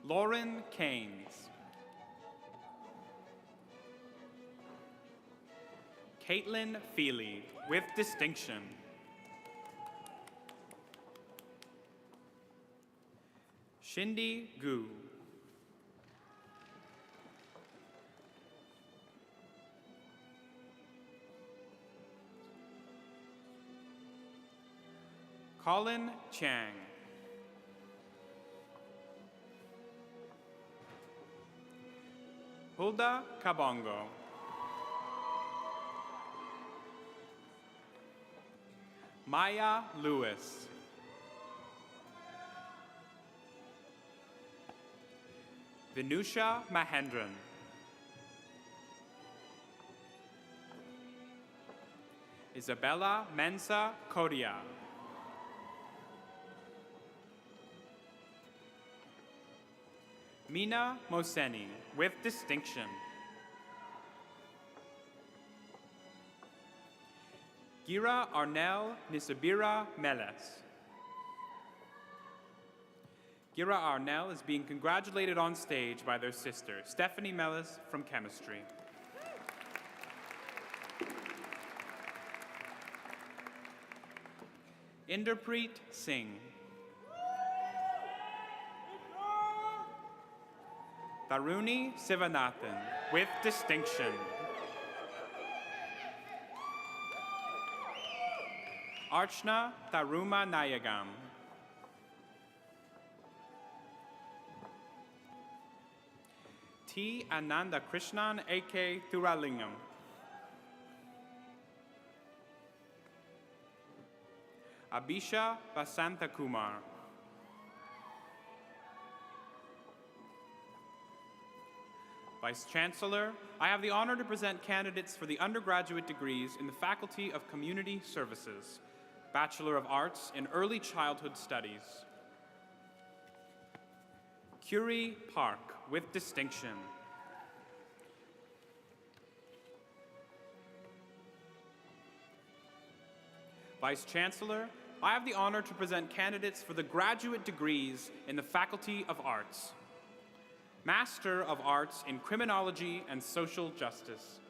Lauren Keynes. Caitlin Feely with distinction. Shindi Gu. Colin Chang. Hulda Kabongo. Maya Lewis. Vinusha Mahendran. Isabella Mensa Kodia. Mina Moseni, with distinction. Gira Arnel Nisabira Meles. Gira Arnel is being congratulated on stage by their sister, Stephanie Meles from chemistry. Inderpreet Singh. Taruni Sivanathan, with distinction. Archana Taruma Nayagam. T. Ananda Krishnan, A.K. Thuralingam. Abhisha Vasantha Kumar. Vice Chancellor, I have the honor to present candidates for the undergraduate degrees in the Faculty of Community Services, Bachelor of Arts in Early Childhood Studies. Curie Park, with distinction. Vice Chancellor, I have the honor to present candidates for the graduate degrees in the Faculty of Arts. Master of Arts in Criminology and Social Justice.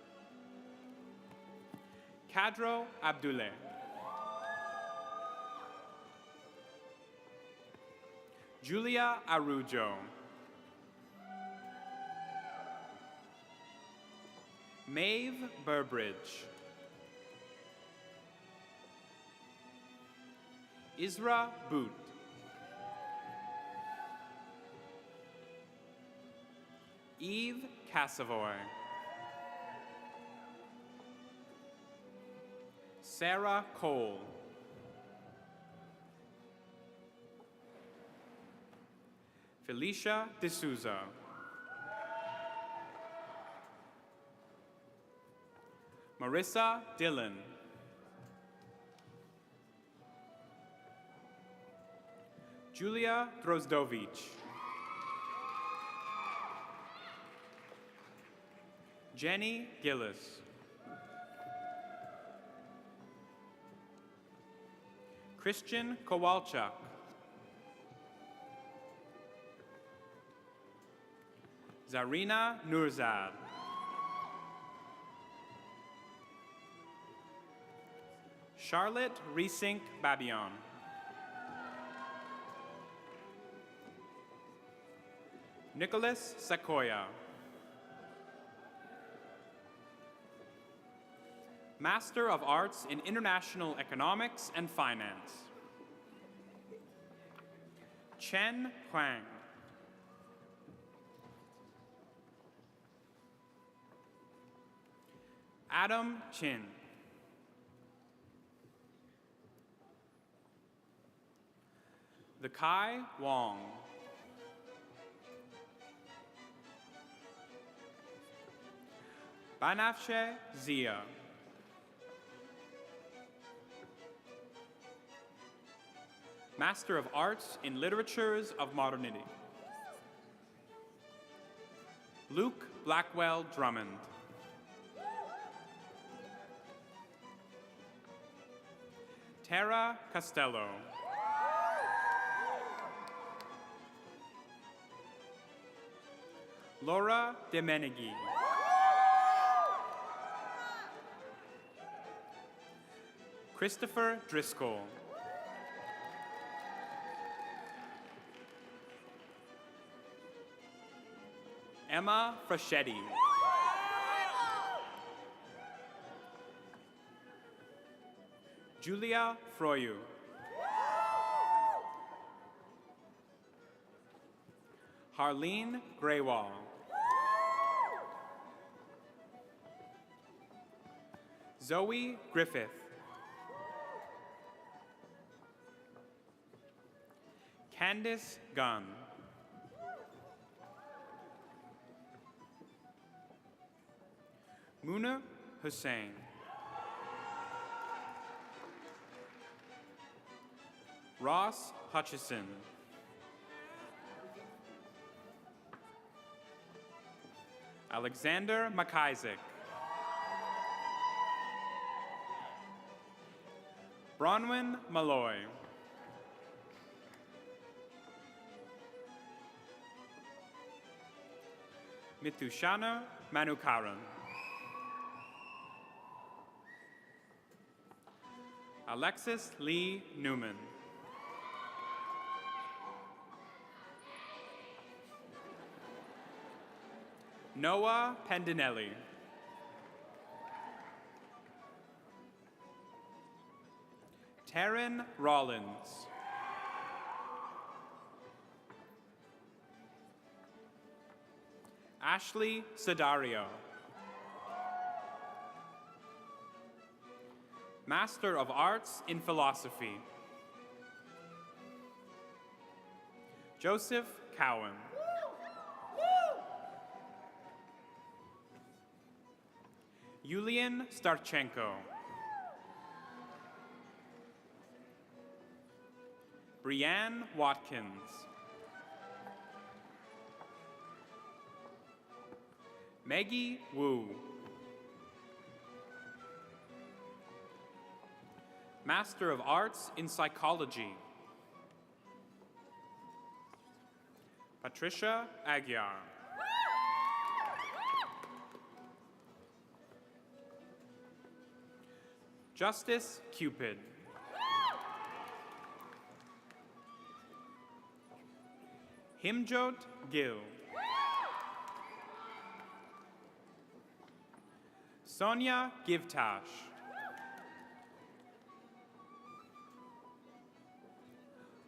Kadro Abdullah. Julia Arujo. Maeve Burbridge. Isra Boot. Eve Cassavoy. Sarah Cole. Felicia D'Souza. Marissa Dillon. Julia Drozdovich. Jenny Gillis. Christian Kowalchuk. Zarina Nurzad. Charlotte Resink Babion. Nicholas Sequoia. Master of Arts in International Economics and Finance. Chen Huang. Adam Chin. The Kai Wong. Banafshe Zia. Master of Arts in Literatures of Modernity. Luke Blackwell Drummond. Tara Costello. Laura DeMeneghi. Christopher Driscoll. Emma Fraschetti. Julia Froyu. Harleen Graywall. Zoe Griffith. Candice Gunn. Muna Hussain. Ross Hutchison. Alexander McIsaac. Bronwyn Malloy. Mithushana Manukaran. Alexis Lee Newman. Noah Pendinelli. Taryn Rollins. Ashley Sedario. Master of Arts in Philosophy. Joseph Cowan. Yulian Starchenko. Brianne Watkins. Maggie Wu. Master of Arts in Psychology. Patricia Aguiar. Justice Cupid. Himjot Gill. Sonia Givtash.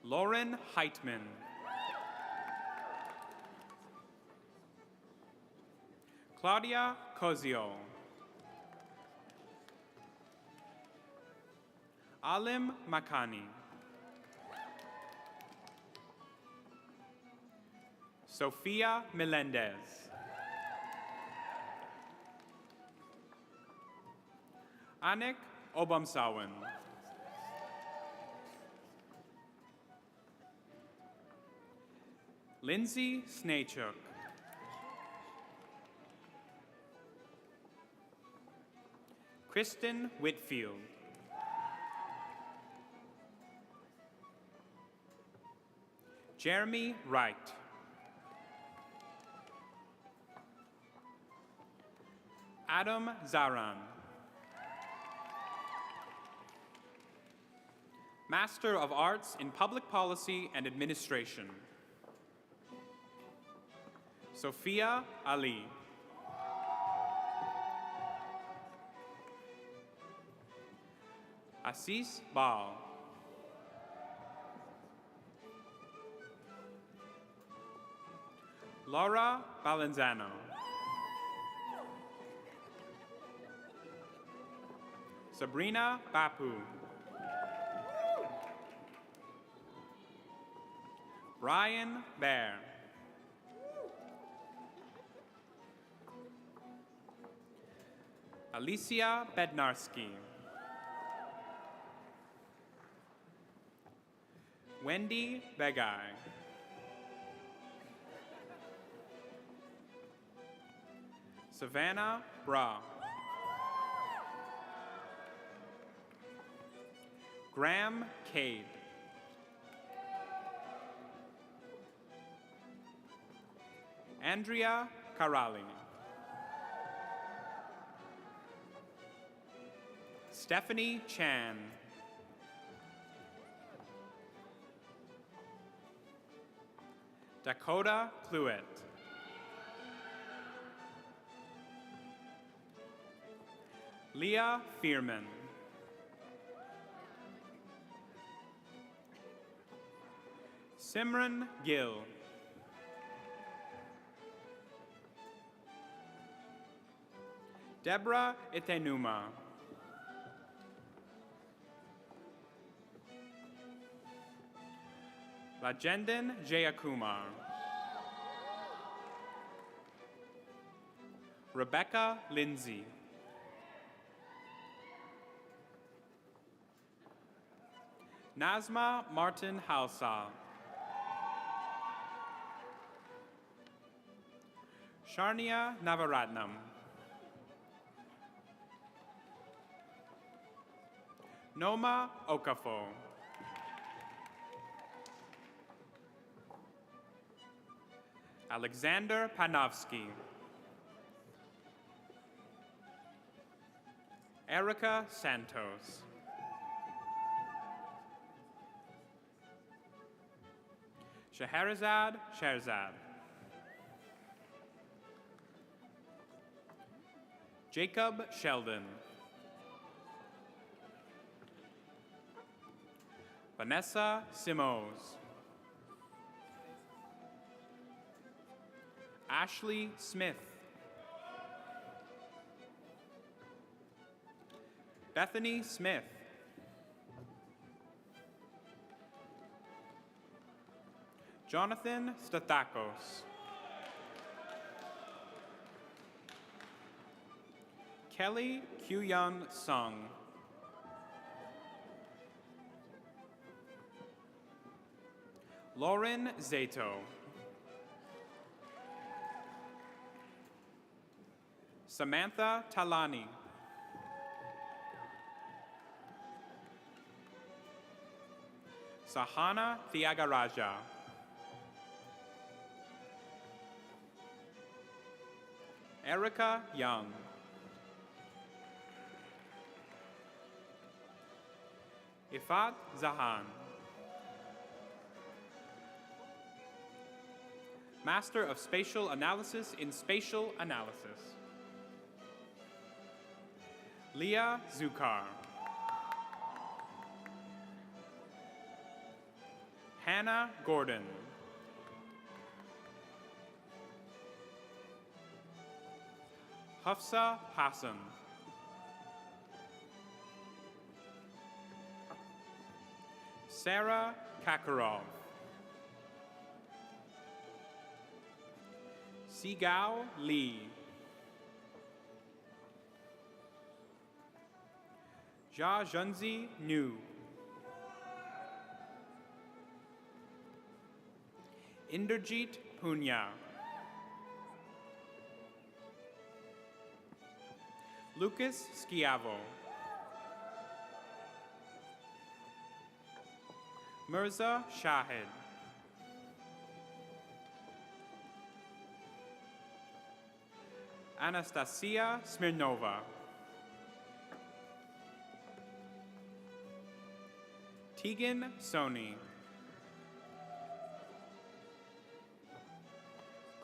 Lauren Heitman. Claudia Cozio. Alim Makani. Sofia Melendez. Anik Obamsawan. Lindsay Snachuk. Kristen Whitfield. Jeremy Wright. Adam Zaran. Master of Arts in Public Policy and Administration. Sophia Ali. Assis Baal. Laura Balenzano. Sabrina Bapu. Brian Baer. Alicia Bednarski. Wendy Begai. Savannah Bra. Graham Cade. Andrea Carali. Stephanie Chan. Dakota Cluett. Leah Fearman. Simran Gill. Deborah Itenuma. Rajendran Jayakumar. Rebecca Lindsay. Nazma Martin Halsa. Sharnia Navaratnam. Noma Okafo. Alexander Panofsky. Erica Santos. Scheherazade Sherzad. Jacob Sheldon. Vanessa Simoes. Ashley Smith. Bethany Smith. Jonathan Stathakos. Kelly Kyuyun Sung. Lauren Zato. Samantha Talani. Sahana Thiagaraja. Erica Young. Ifat Zahan. Master of Spatial Analysis in Spatial Analysis. Leah Zukar. Hannah Gordon. Hafsa Hassan. Sarah Kakarov. Sigao Lee. Jia Junzi Nu. Inderjeet Punya. Lucas Schiavo. Mirza Shahid. Anastasia Smirnova. Tegan Soni.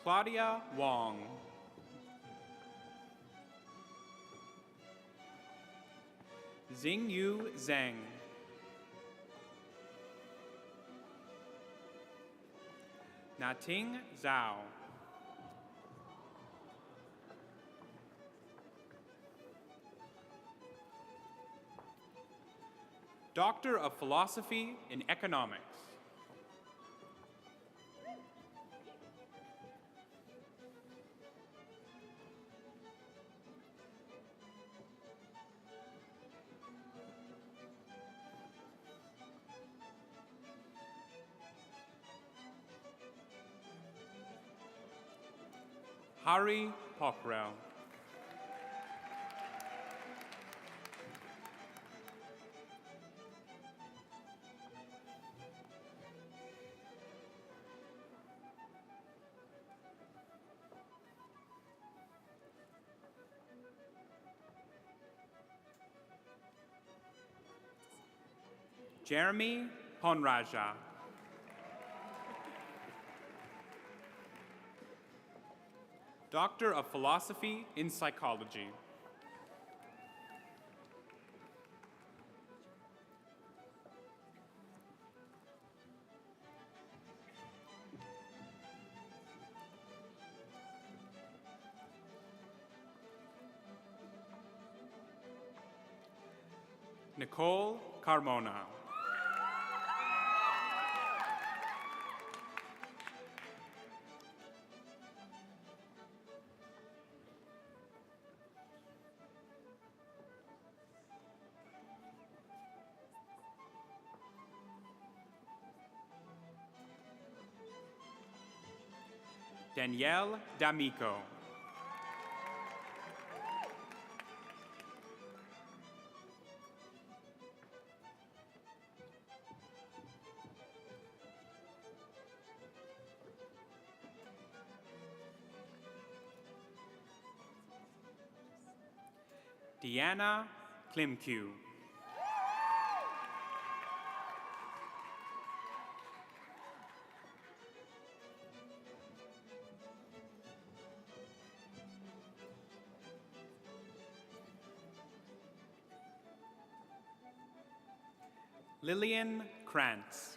Claudia Wong. Xingyu Zhang. Nating Zhao. Doctor of Philosophy in Economics. Hari Pokhrel. Jeremy Honraja. Doctor of Philosophy in Psychology. Nicole Carmona. Danielle D'Amico. Deanna Klimkew. Lillian Krantz.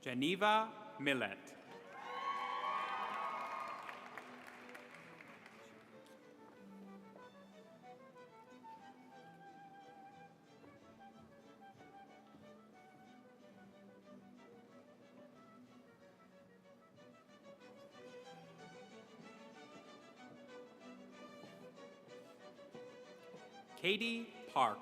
Geneva Millet. Katie Park.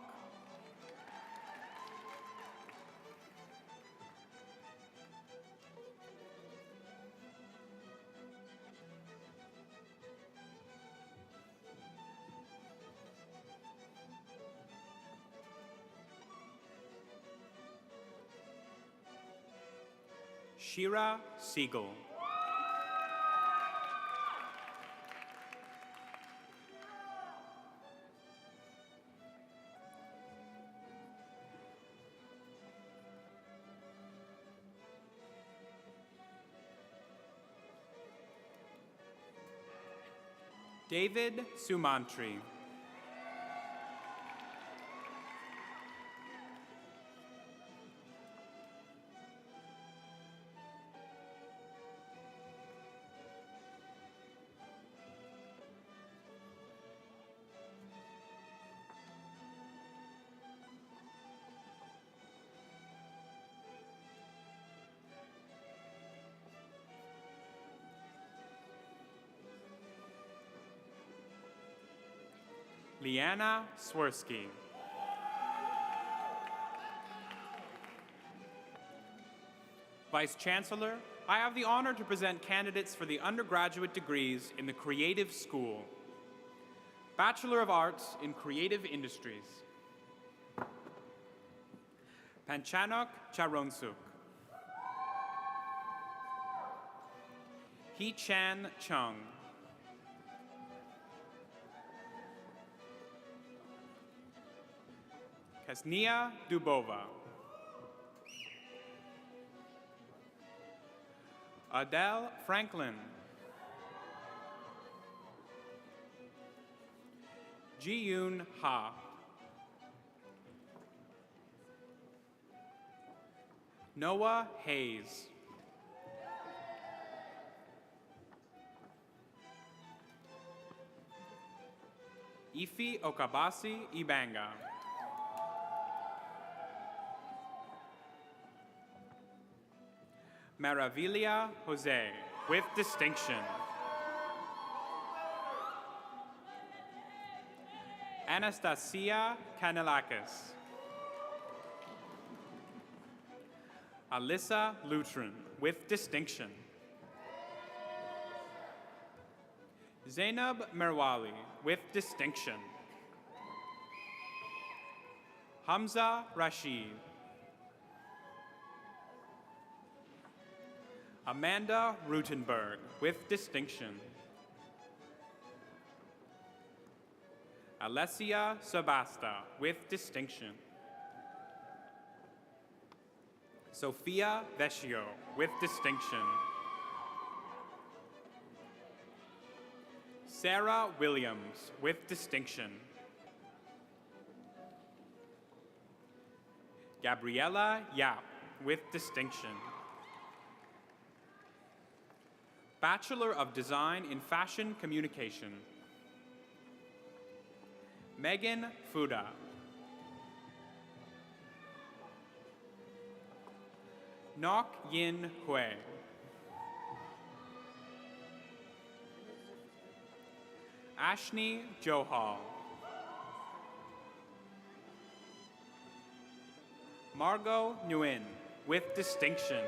Shira Siegel. David Sumantri. Leanna Swirsky. Vice Chancellor, I have the honor to present candidates for the undergraduate degrees in the Creative School. Bachelor of Arts in Creative Industries. Panchanok Charonsuk. Hee-Chan Chung. Kasnia Dubova. Adele Franklin. Ji-Yoon Ha. Noah Hayes. Ifi Okabasi Ibanga. Maravilia Jose, with distinction. Anastasia Kanelakis. Alyssa Lutrin, with distinction. Zainab Merwali, with distinction. Hamza Rashid. Amanda Rutenberg, with distinction. Alessia Sabasta, with distinction. Sophia Vecchio, with distinction. Sarah Williams, with distinction. Gabriella Yap, with distinction. Bachelor of Design in Fashion Communication. Megan Fuda. Nok Yin Hui. Ashni Johal. Margot Nguyen, with distinction.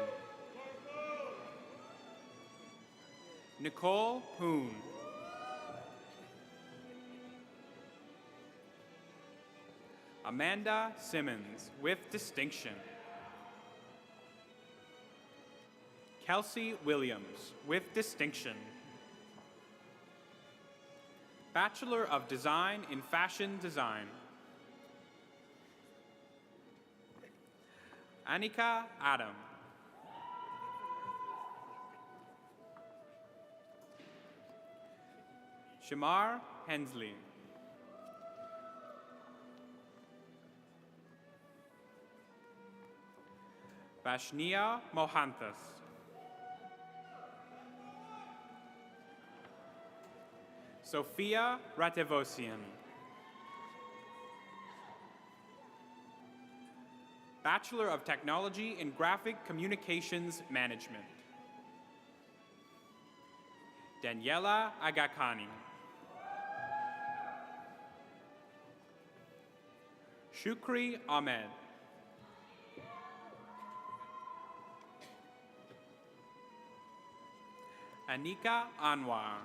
Nicole Poon. Amanda Simmons, with distinction. Kelsey Williams, with distinction. Bachelor of Design in Fashion Design. Annika Adam. Shamar Hensley. Vashnia Mohantas. Sophia Ratevosian. Bachelor of Technology in Graphic Communications Management. Daniela Agakani. Shukri Ahmed. Anika Anwar.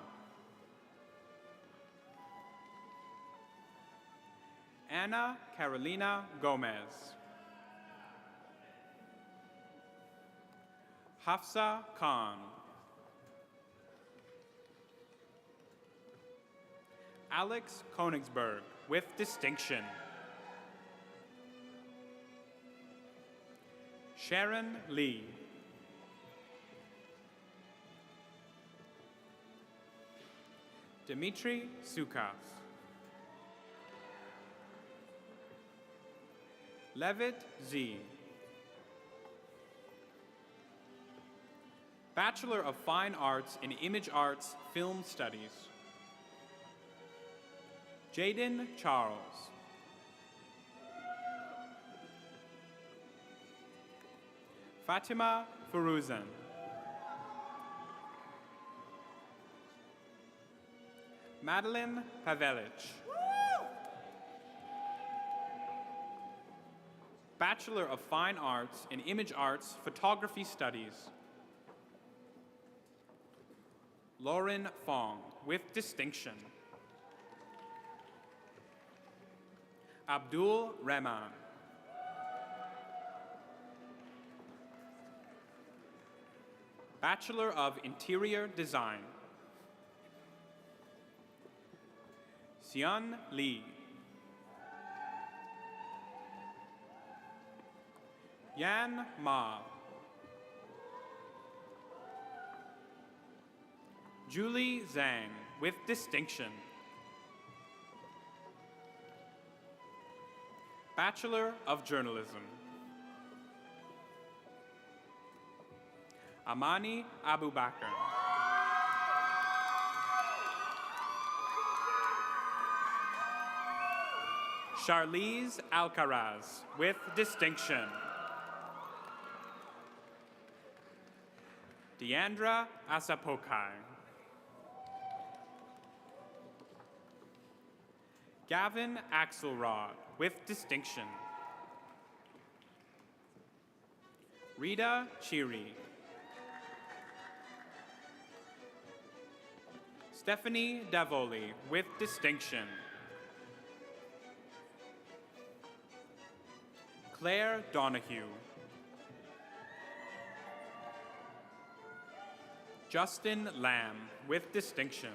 Anna Carolina Gomez. Hafsa Khan. Alex Konigsberg, with distinction. Sharon Lee. Dimitri Sukas. Levitt Z. Bachelor of Fine Arts in Image Arts Film Studies. Jaden Charles. Fatima Furuzan. Madeline Pavelich. Bachelor of Fine Arts in Image Arts Photography Studies. Lauren Fong, with distinction. Abdul Rahman. Bachelor of Interior Design. Xian Li. Yan Ma. Julie Zhang, with distinction. Bachelor of Journalism. Amani Abubakar. Charlize Alcaraz, with distinction. Deandra Asapokai. Gavin Axelrod, with distinction. Rita Chiri. Stephanie Davoli, with distinction. Claire Donahue. Justin Lamb, with distinction.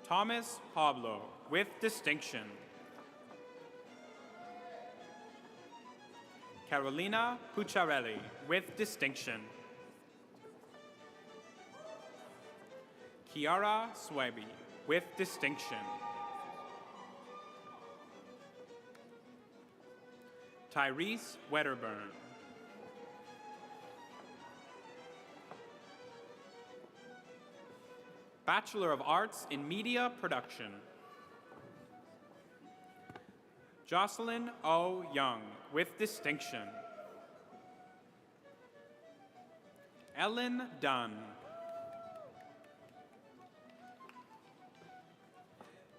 Thomas Pablo, with distinction. Carolina Pucciarelli, with distinction. Chiara Swaby, with distinction. Tyrese Wedderburn. Bachelor of Arts in Media Production. Jocelyn O. Young, with distinction. Ellen Dunn.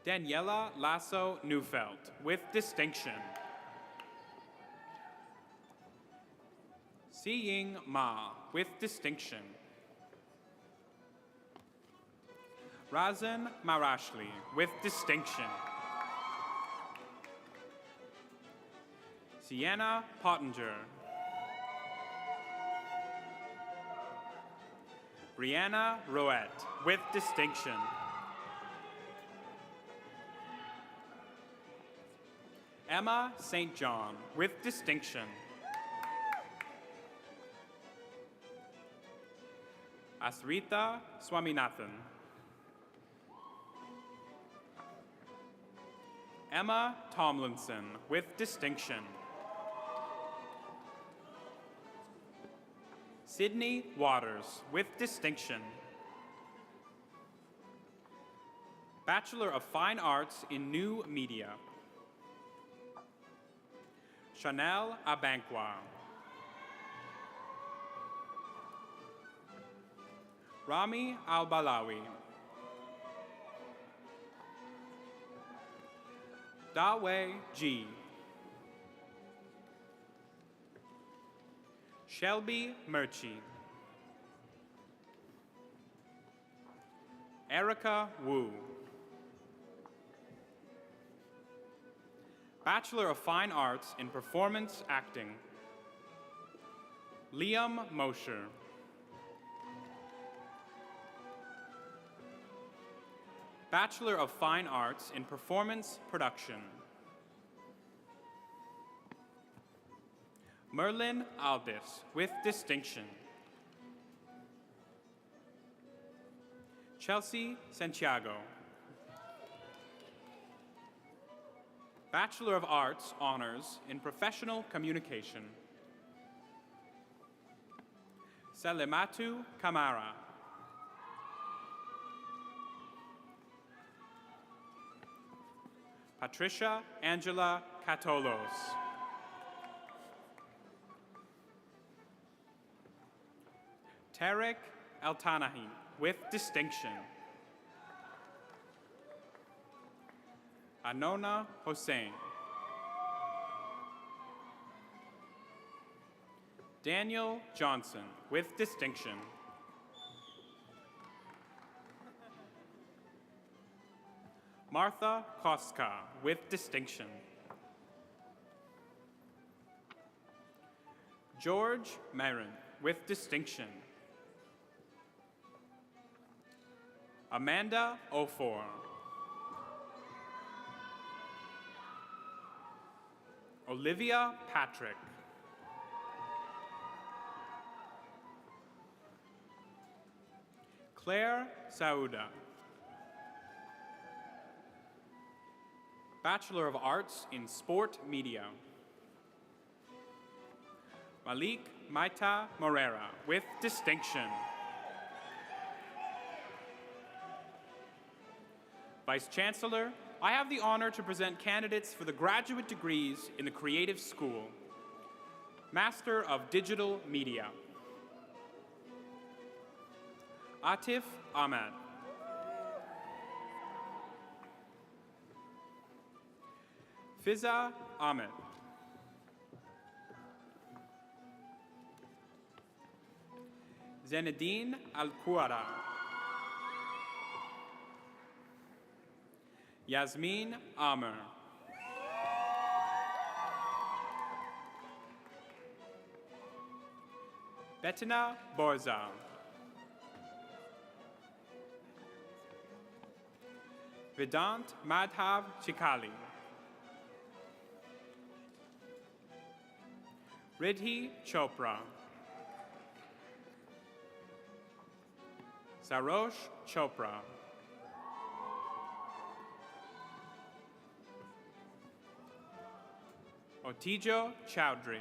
Daniela Lasso Neufeld, with distinction. Si-Ying Ma, with distinction. Razan Marashli, with distinction. Sienna Pottinger. Brianna Roette, with distinction. Emma St. John, with distinction. Asrita Swaminathan. Emma Tomlinson, with distinction. Sydney Waters, with distinction. Bachelor of Fine Arts in New Media. Chanel Abankwa. Rami Al-Balawi. Dawei G. Shelby Murchie. Erica Wu. Bachelor of Fine Arts in Performance Acting. Liam Mosher. Bachelor of Fine Arts in Performance Production. Merlin Aldis, with distinction. Chelsea Santiago. Bachelor of Arts Honors in Professional Communication. Salematu Kamara. Patricia Angela Catolos. Tarek Altanahi, with distinction. Anona Hossein. Daniel Johnson, with distinction. Martha Koska, with distinction. George Marin, with distinction. Amanda Ofor. Olivia Patrick. Claire Sauda. Bachelor of Arts in Sport Media. Malik Maita Morera, with distinction. Vice Chancellor, I have the honor to present candidates for the graduate degrees in the Creative School. Master of Digital Media. Atif Ahmed. Fiza Ahmed. Zenedine Al-Quara. Yasmin Amer. Bettina Borza. Vedant Madhav Chikali. Riddhi Chopra. Sarosh Chopra. Otijo Chowdhury.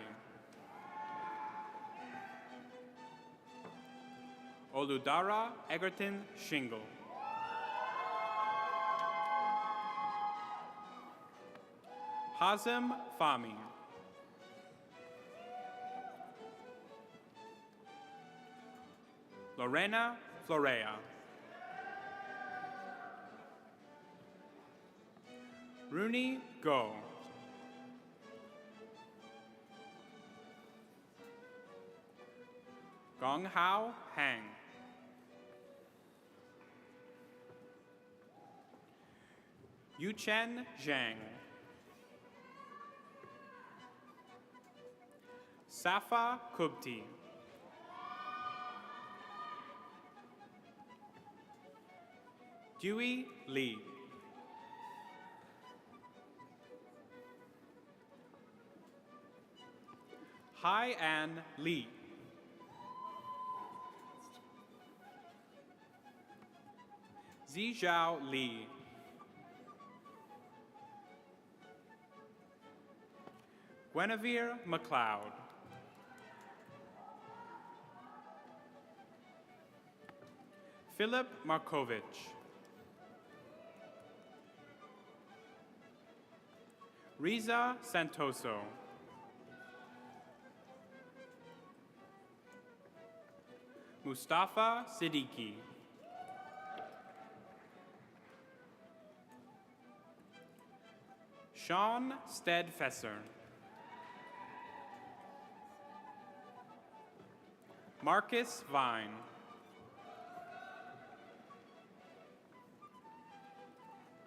Oludara Egerton Shingle. Hazem Fahmy. Lorena Florea. Rooney Go. Gong Hao Hang. Yuchen Zhang. Safa Kubti. Dewey Lee. Hai An Lee. Zijiao Li. Guinevere McLeod. Philip Markovich. Riza Santoso. Mustafa Siddiqui. Sean Steadfesser. Marcus Vine.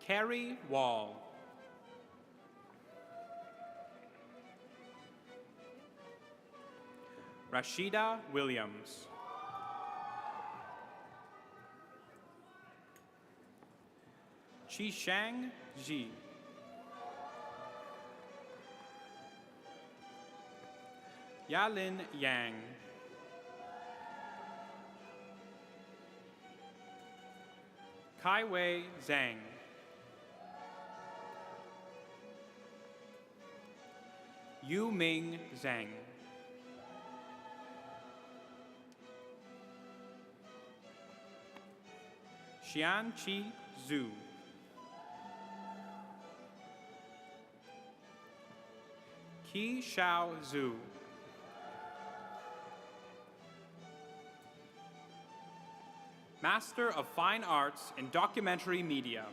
Carrie Wall. Rashida Williams. Qishang Ji. Yalin Yang. Kaiwei Zhang. Yu Ming Zhang. Xianqi Zhu. Qi Shao Zhu. Master of Fine Arts in Documentary Media.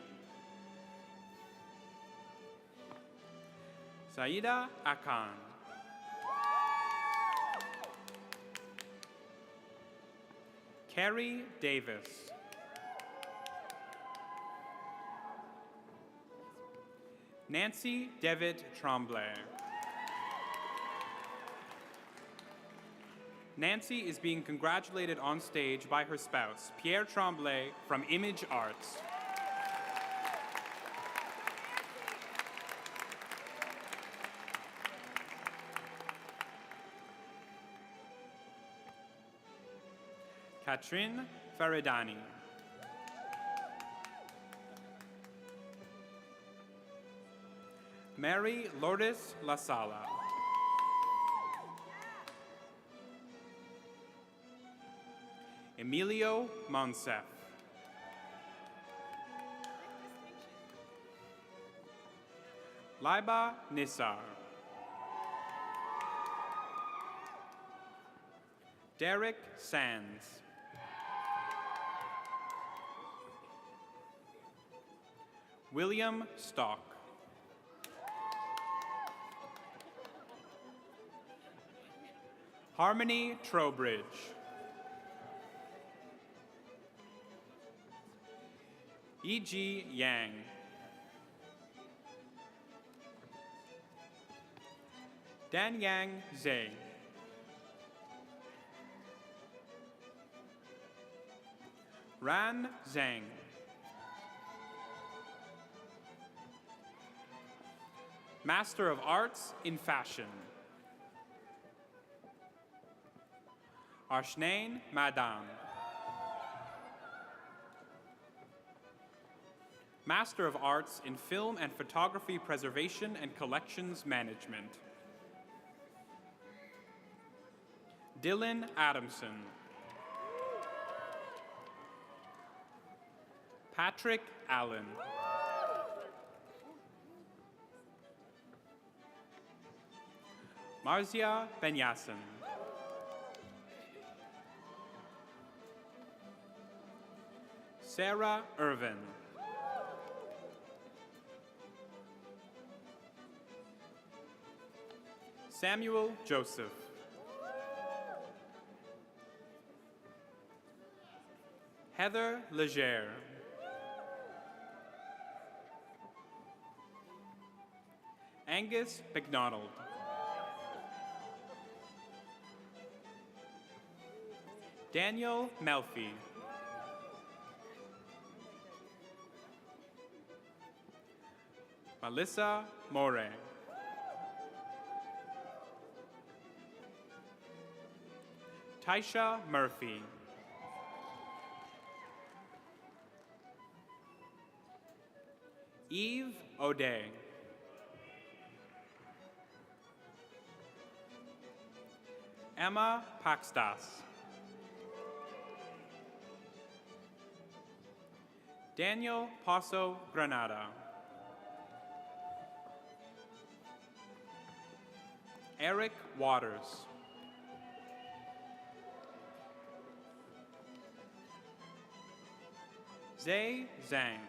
Saida Akan. Carrie Davis. Nancy Devitt Tremblay. Nancy is being congratulated on stage by her spouse, Pierre Tremblay, from Image Arts. Katrin Faridani. Mary Lourdes La Sala. Emilio Monsef. Laiba Nissar. Derek Sands. William Stock. Harmony Trowbridge. E.G. Yang. Danyang Zhang. Ran Zhang. Master of Arts in Fashion. Arshnain Madam. Master of Arts in Film and Photography Preservation and Collections Management. Dylan Adamson. Patrick Allen. Marzia Benyasin. Sarah Irvin. Samuel Joseph. Heather Legere. Angus McDonald. Daniel Melfi. Melissa More. Taisha Murphy. Eve O'Day. Emma Paxtas. Daniel Paso Granada. Eric Waters. Zay Zhang.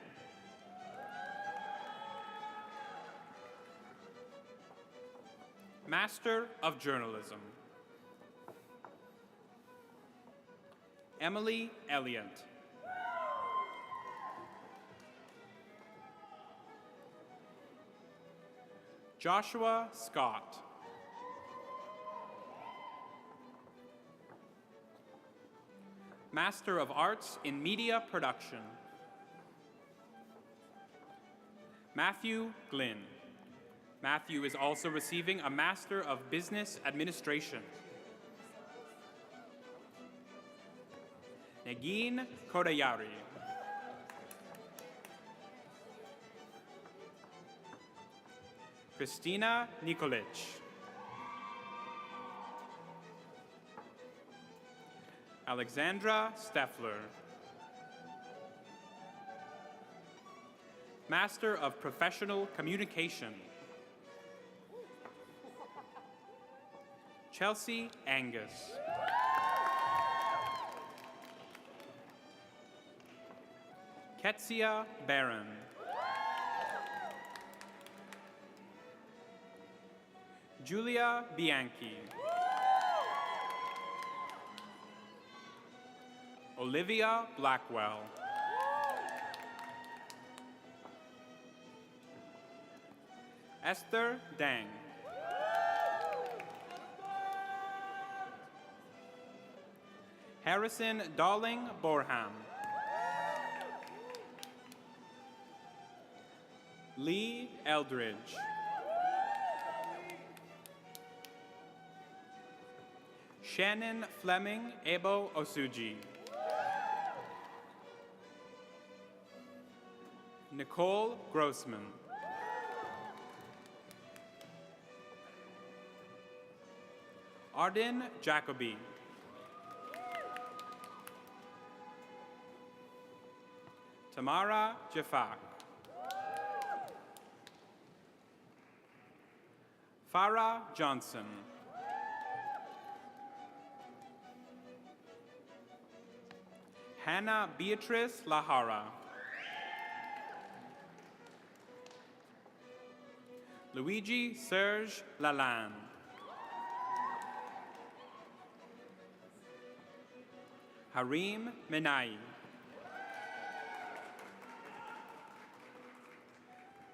Master of Journalism. Emily Elliott. Joshua Scott. Master of Arts in Media Production. Matthew Glynn. Matthew is also receiving a Master of Business Administration. Negin Kodayari. Christina Nikolic. Alexandra Steffler. Master of Professional Communication. Chelsea Angus. Ketsia Barron. Julia Bianchi. Olivia Blackwell. Esther Dang. Harrison Darling Borham. Lee Eldridge. Shannon Fleming Ebo Osuji. Nicole Grossman. Arden Jacoby. Tamara Jafak. Farah Johnson. Hannah Beatrice Lahara. Luigi Serge Lalande. Harim Menai.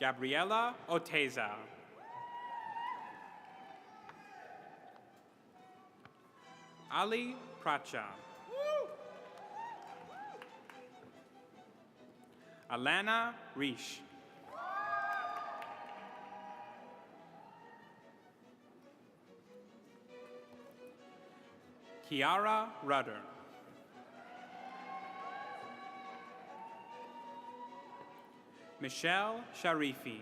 Gabriela Oteza. Ali Pracha. Alana Reish. Kiara Rudder. Michelle Sharifi.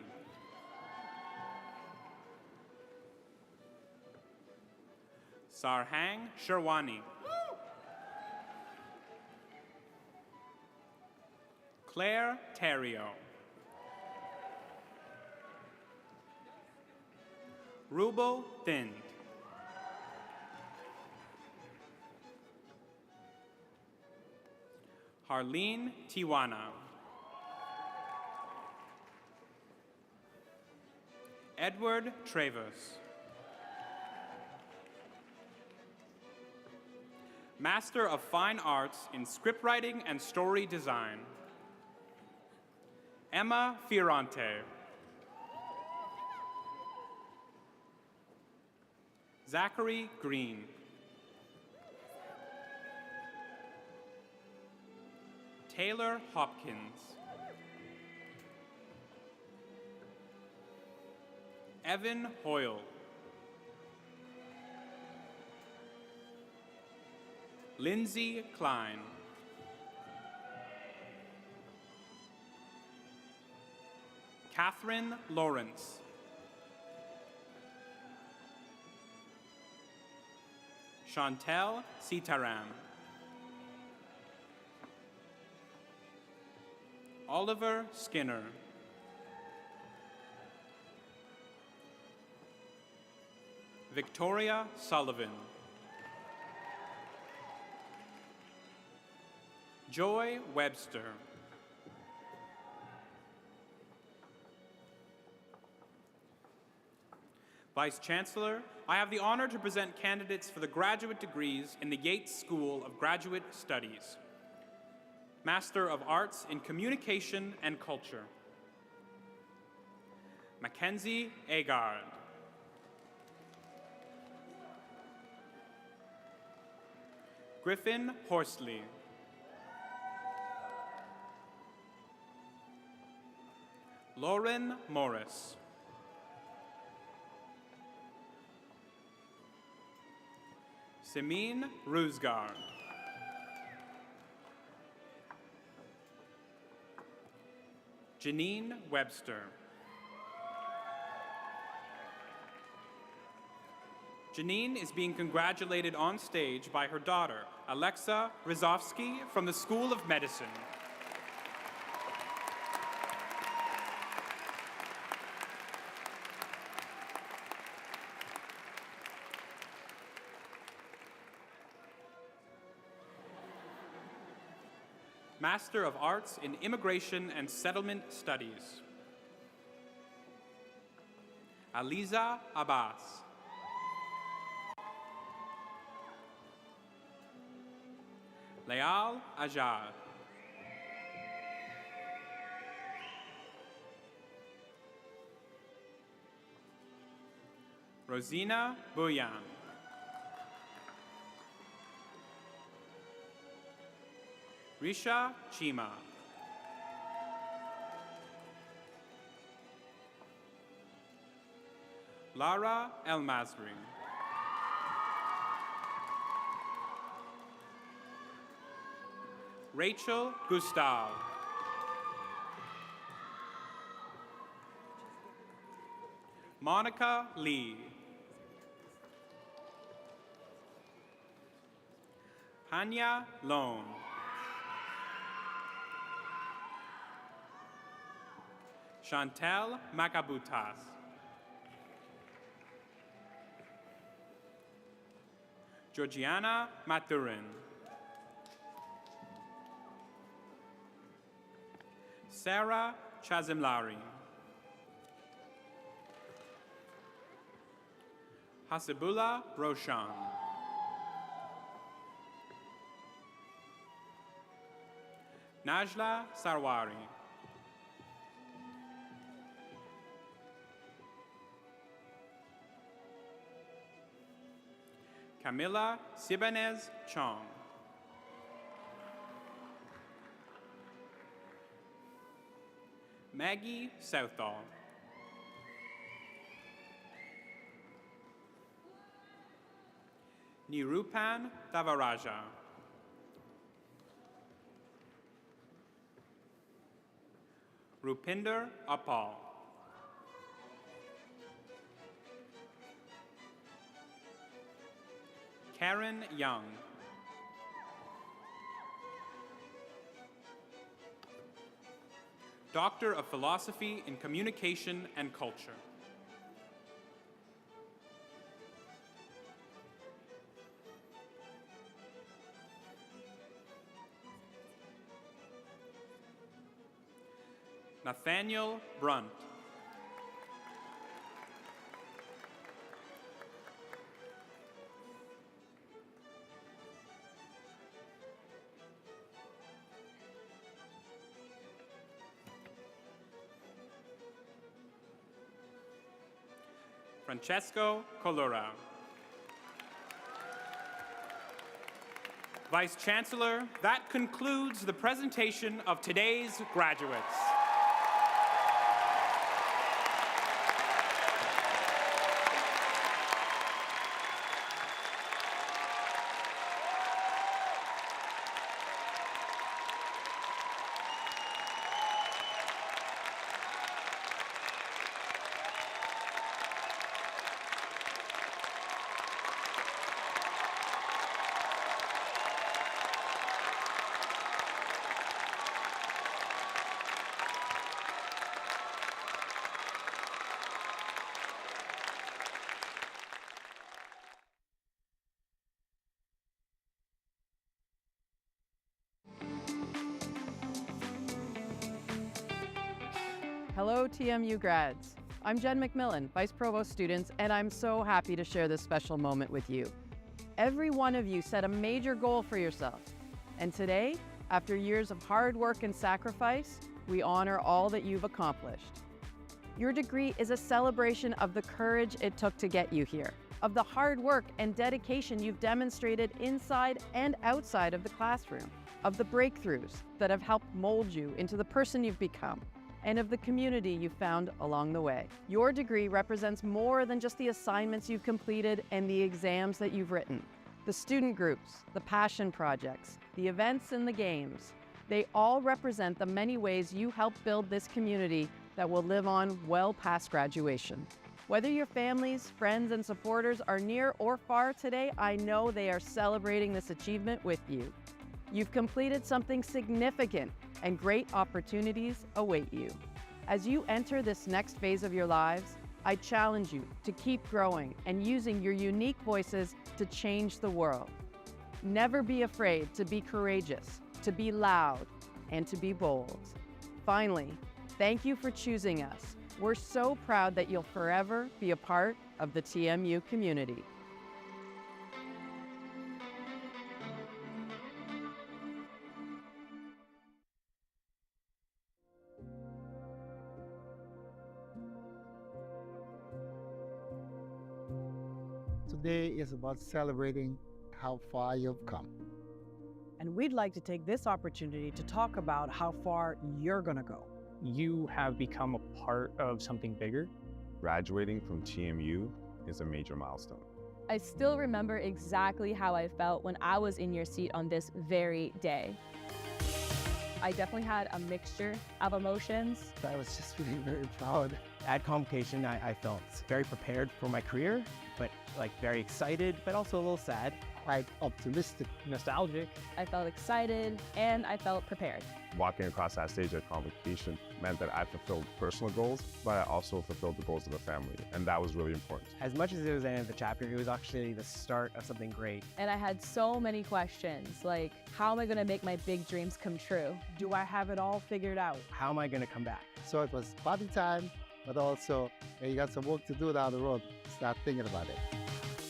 Sarhang Sherwani. Claire Terrio. Rubel Thind. Harleen Tiwana. Edward Travers. Master of Fine Arts in Scriptwriting and Story Design. Emma Fiorante. Zachary Green. Taylor Hopkins. Evan Hoyle. Lindsay Klein. Catherine Lawrence. Chantel Sitaram. Oliver Skinner. Victoria Sullivan. Joy Webster. Vice Chancellor, I have the honor to present candidates for the graduate degrees in the Yeates School of Graduate Studies. Master of Arts in Communication and Culture. Mackenzie Agard. Griffin Horsley. Lauren Morris. Simin Rusgard. Janine Webster. Janine is being congratulated on stage by her daughter, Alexa Rizovsky, from the School of Medicine. Master of Arts in Immigration and Settlement Studies. Aliza Abbas. Leal Ajar. Rosina Buyan. Risha Chima. Lara El Masri. Rachel Gustav. Monica Lee. Hanya Lone. Chantel Macabutas. Georgiana Maturin. Sarah Chazimlari. Hasibullah Roshan. Najla Sarwari. Camila Sibanez Chong. Maggie Southall. Nirupan Davaraja. Rupinder Apal. Karen Young. Doctor of Philosophy in Communication and Culture. Nathaniel Brunt. Francesco Colura. Vice Chancellor, that concludes the presentation of today's graduates. Hello, TMU grads. I'm Jen McMillan, Vice Provost students, and I'm so happy to share this special moment with you. Every one of you set a major goal for yourself. And today, after years of hard work and sacrifice, we honor all that you've accomplished. Your degree is a celebration of the courage it took to get you here, of the hard work and dedication you've demonstrated inside and outside of the classroom, of the breakthroughs that have helped mold you into the person you've become, and of the community you've found along the way. Your degree represents more than just the assignments you've completed and the exams that you've written. The student groups, the passion projects, the events and the games, they all represent the many ways you help build this community that will live on well past graduation. Whether your families, friends, and supporters are near or far today, I know they are celebrating this achievement with you. You've completed something significant, and great opportunities await you. As you enter this next phase of your lives, I challenge you to keep growing and using your unique voices to change the world. Never be afraid to be courageous, to be loud, and to be bold. Finally, thank you for choosing us. We're so proud that you'll forever be a part of the TMU community. Today is about celebrating how far you've come. And we'd like to take this opportunity to talk about how far you're going to go. You have become a part of something bigger. Graduating from TMU is a major milestone. I still remember exactly how I felt when I was in your seat on this very day. I definitely had a mixture of emotions. I was just feeling very proud. At Convocation, I felt very prepared for my career, but very excited, but also a little sad. Quite optimistic. Nostalgic. I felt excited and I felt prepared. Walking across that stage at Convocation meant that I fulfilled personal goals, but I also fulfilled the goals of the family, and that was really important. As much as it was the end of the chapter, it was actually the start of something great. And I had so many questions, like, how am I going to make my big dreams come true? Do I have it all figured out? How am I going to come back? So it was party time, but also you got some work to do down the road. Start thinking about it.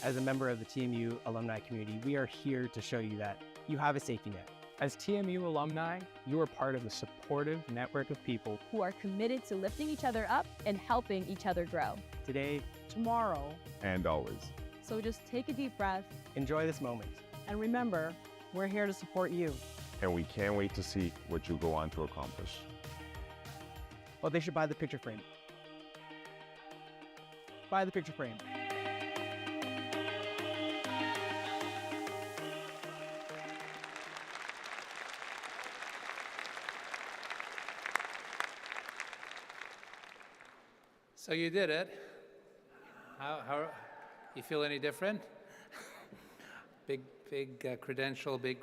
As a member of the TMU alumni community, we are here to show you that you have a safety net. As TMU alumni, you are part of a supportive network of people who are committed to lifting each other up and helping each other grow. Today, tomorrow, and always. So just take a deep breath. Enjoy this moment. And remember, we're here to support you. And we can't wait to see what you go on to accomplish. Well, they should buy the picture frame. Buy the picture frame. So you did it. How you feel any different? Big credential, big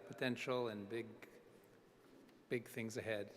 potential, and big things ahead.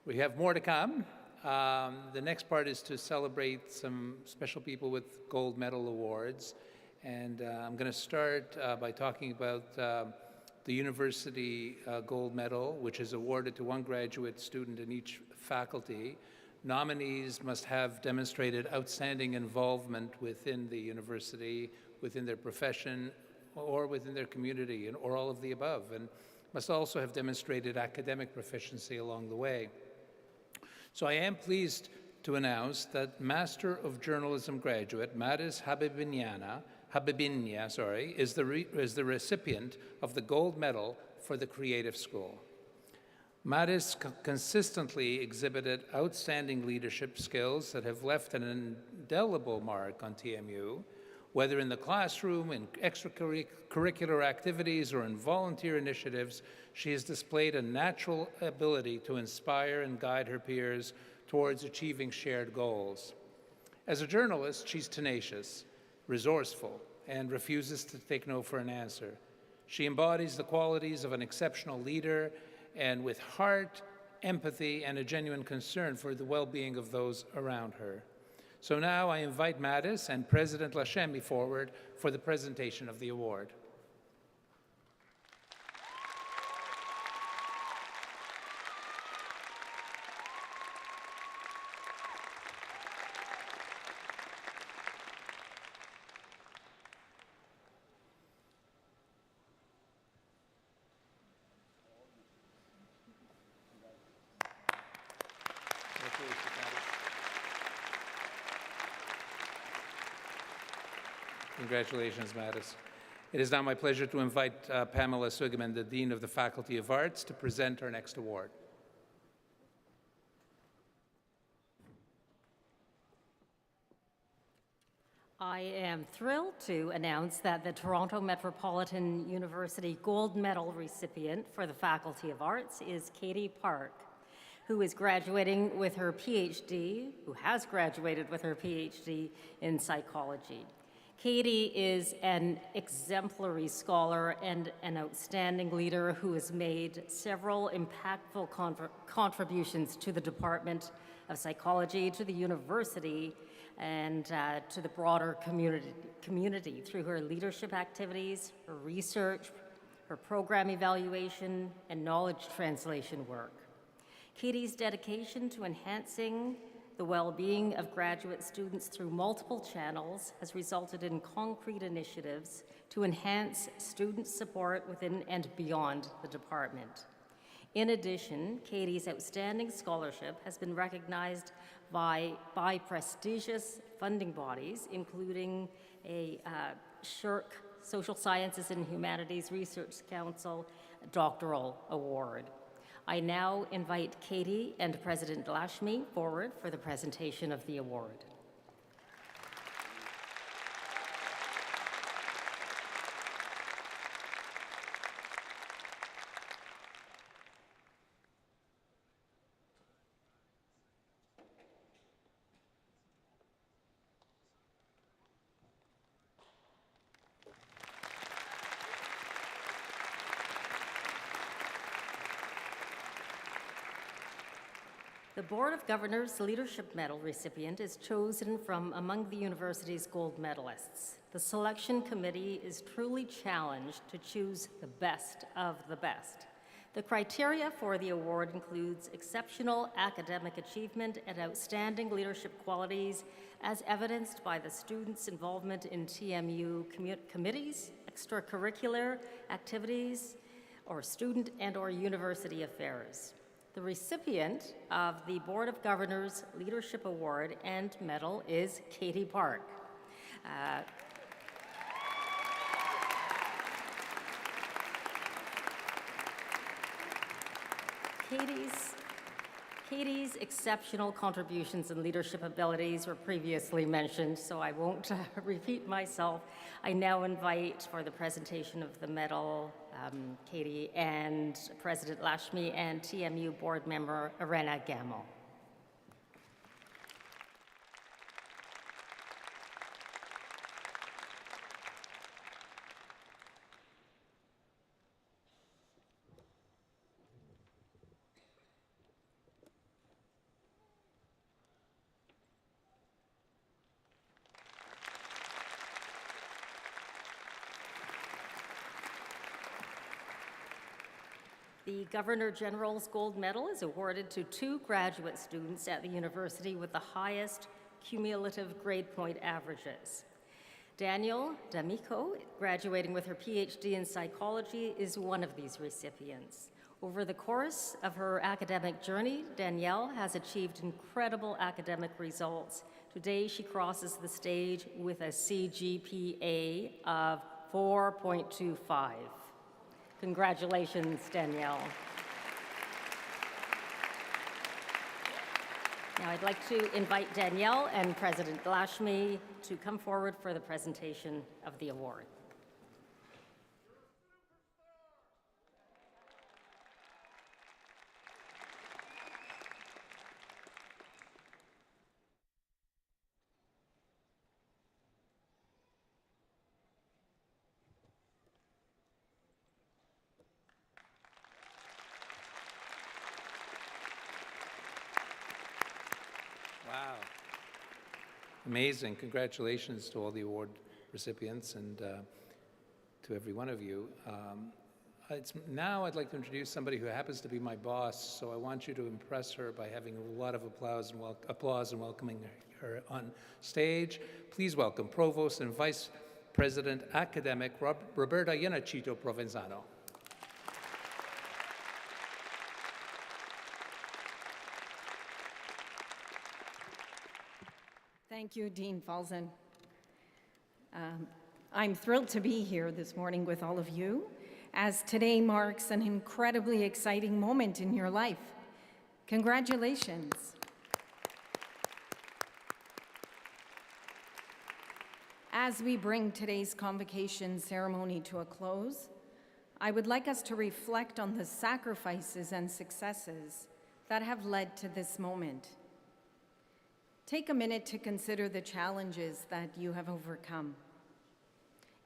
We have more to come. The next part is to celebrate some special people with gold medal awards. And I'm going to start by talking about the university gold medal, which is awarded to one graduate student in each faculty. Nominees must have demonstrated outstanding involvement within the university, within their profession, or within their community, or all of the above, and must also have demonstrated academic proficiency along the way. So I am pleased to announce that Master of Journalism graduate Maris Habibinya, is the recipient of the gold medal for the Creative School. Maris consistently exhibited outstanding leadership skills that have left an indelible mark on TMU, whether in the classroom, in extracurricular activities, or in volunteer initiatives. She has displayed a natural ability to inspire and guide her peers towards achieving shared goals. As a journalist, she's tenacious, resourceful, and refuses to take no for an answer. She embodies the qualities of an exceptional leader, and with heart, empathy, and a genuine concern for the well-being of those around her. So now I invite Maris and President Lashemi forward for the presentation of the award. Congratulations, Maris. It is now my pleasure to invite Pamela Sugerman, the Dean of the Faculty of Arts, to present our next award. I am thrilled to announce that the Toronto Metropolitan University Gold Medal recipient for the Faculty of Arts is Katie Park, who has graduated with her PhD in psychology. Katie is an exemplary scholar and an outstanding leader who has made several impactful contributions to the Department of Psychology, to the university, and to the broader community through her leadership activities, her research, her program evaluation, and knowledge translation work. Katie's dedication to enhancing the well-being of graduate students through multiple channels has resulted in concrete initiatives to enhance student support within and beyond the department. In addition, Katie's outstanding scholarship has been recognized by prestigious funding bodies, including a SSHRC, Social Sciences and Humanities Research Council Doctoral Award. I now invite Katie and President Lashmi forward for the presentation of the award. The Board of Governors Leadership Medal recipient is chosen from among the university's gold medalists. The selection committee is truly challenged to choose the best of the best. The criteria for the award includes exceptional academic achievement and outstanding leadership qualities as evidenced by the students' involvement in TMU committees, extracurricular activities, or student and/or university affairs. The recipient of the Board of Governors Leadership Award and Medal is Katie Park. Katie's exceptional contributions and leadership abilities were previously mentioned, so I won't repeat myself. I now invite for the presentation of the medal Katie and President Lashmi, and TMU Board Member Irena Gamel. The Governor General's Gold Medal is awarded to 2 graduate students at the university with the highest cumulative grade point averages. Danielle D'Amico, graduating with her PhD in psychology, is one of these recipients. Over the course of her academic journey, Danielle has achieved incredible academic results. Today, she crosses the stage with a CGPA of 4.25. Congratulations, Danielle. Now I'd like to invite Danielle and President Lashmi to come forward for the presentation of the award. Wow. Amazing. Congratulations to all the award recipients and to every one of you. Now I'd like to introduce somebody who happens to be my boss, so I want you to impress her by having a lot of applause and welcoming her on stage. Please welcome Provost and Vice President Academic Roberta Iannacito Provenzano. Thank you, Dean Falzon. I'm thrilled to be here this morning with all of you, as today marks an incredibly exciting moment in your life. Congratulations. As we bring today's convocation ceremony to a close, I would like us to reflect on the sacrifices and successes that have led to this moment. Take a minute to consider the challenges that you have overcome.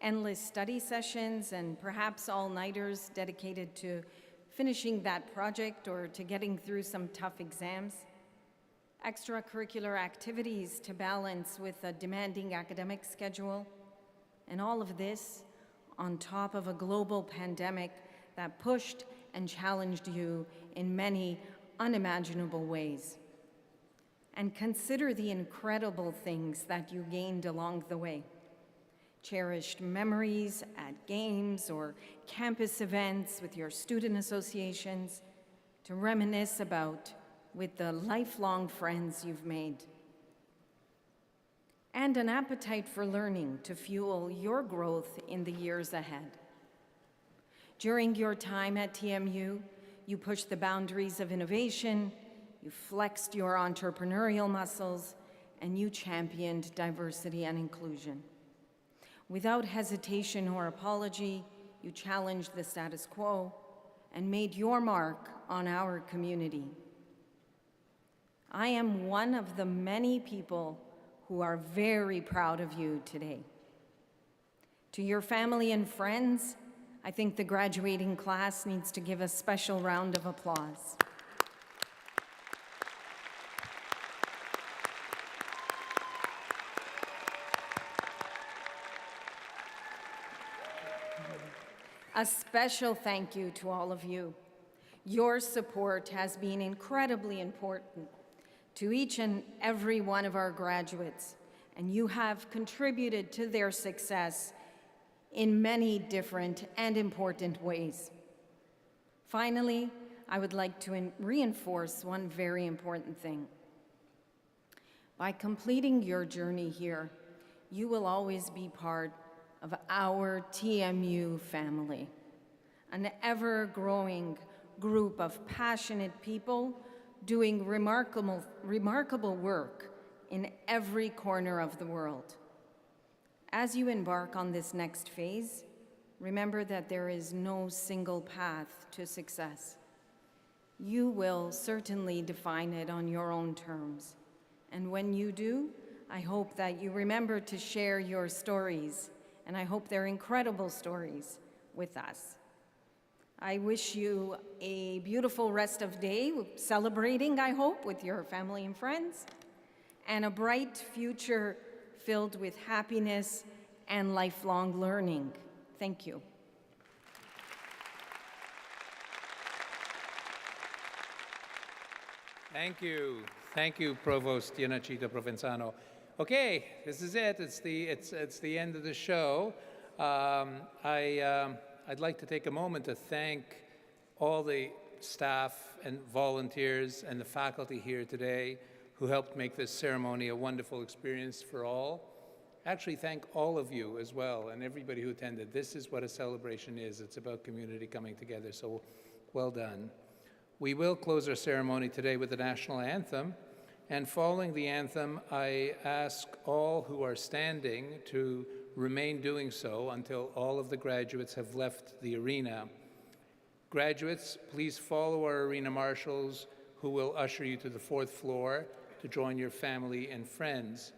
Endless study sessions and perhaps all-nighters dedicated to finishing that project or to getting through some tough exams. Extracurricular activities to balance with a demanding academic schedule. And all of this on top of a global pandemic that pushed and challenged you in many unimaginable ways. And consider the incredible things that you gained along the way. Cherished memories at games or campus events with your student associations to reminisce about with the lifelong friends you've made. And an appetite for learning to fuel your growth in the years ahead. During your time at TMU, you pushed the boundaries of innovation, you flexed your entrepreneurial muscles, and you championed diversity and inclusion. Without hesitation or apology, you challenged the status quo and made your mark on our community. I am one of the many people who are very proud of you today. To your family and friends, I think the graduating class needs to give a special round of applause. A special thank you to all of you. Your support has been incredibly important to each and every one of our graduates, and you have contributed to their success in many different and important ways. Finally, I would like to reinforce one very important thing. By completing your journey here, you will always be part of our TMU family, an ever-growing group of passionate people doing remarkable work in every corner of the world. As you embark on this next phase, remember that there is no single path to success. You will certainly define it on your own terms. And when you do, I hope that you remember to share your stories, and I hope they're incredible stories, with us. I wish you a beautiful rest of day, celebrating, I hope, with your family and friends, and a bright future filled with happiness and lifelong learning. Thank you. Thank you. Thank you, Provost Yanachito Provenzano. Okay, this is it. It's the end of the show. I'd like to take a moment to thank all the staff and volunteers and the faculty here today who helped make this ceremony a wonderful experience for all. Actually, thank all of you as well and everybody who attended. This is what a celebration is. It's about community coming together, so well done. We will close our ceremony today with the national anthem, and following the anthem, I ask all who are standing to remain doing so until all of the graduates have left the arena. Graduates, please follow our arena marshals who will usher you to the 4th floor to join your family and friends.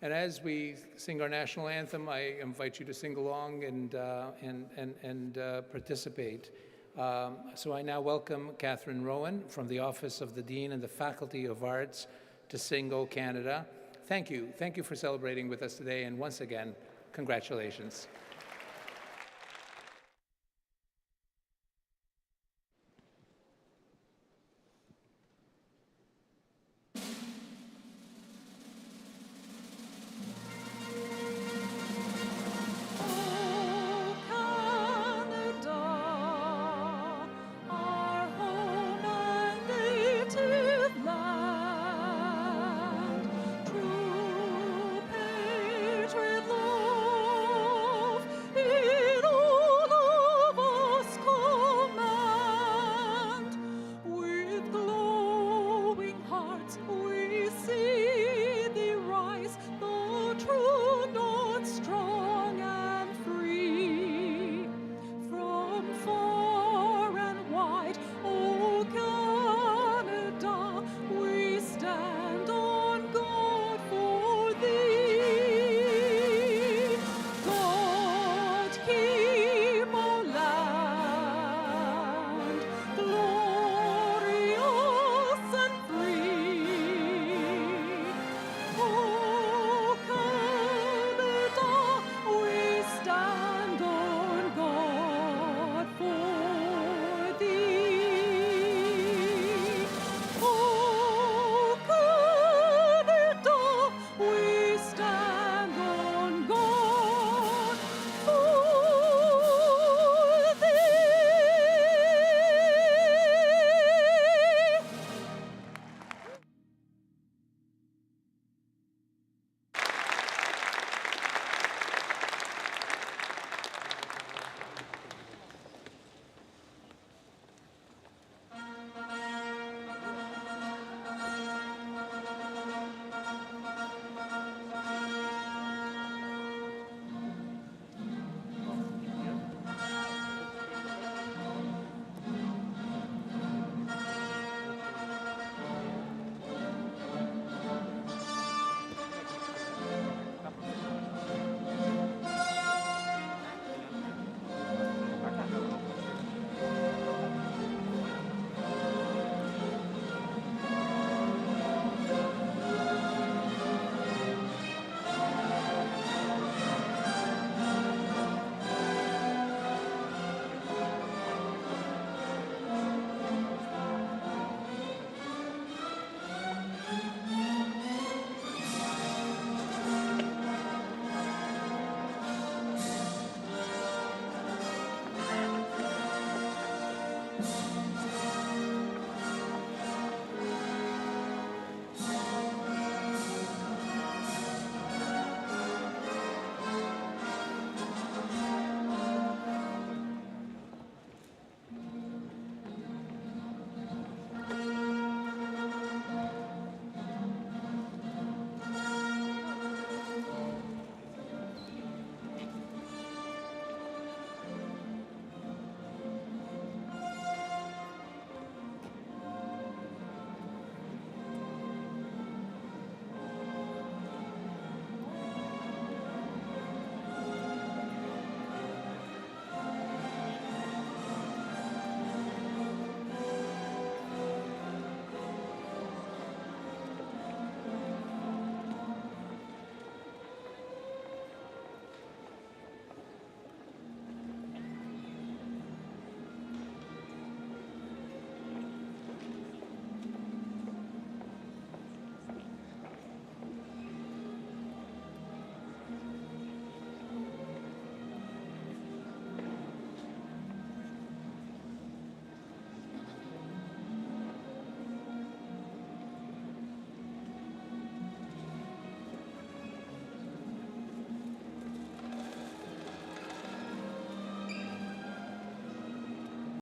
And as we sing our national anthem, I invite you to sing along and participate. So I now welcome Catherine Rowan from the Office of the Dean and the Faculty of Arts to sing O Canada. Thank you. Thank you for celebrating with us today, and once again, congratulations.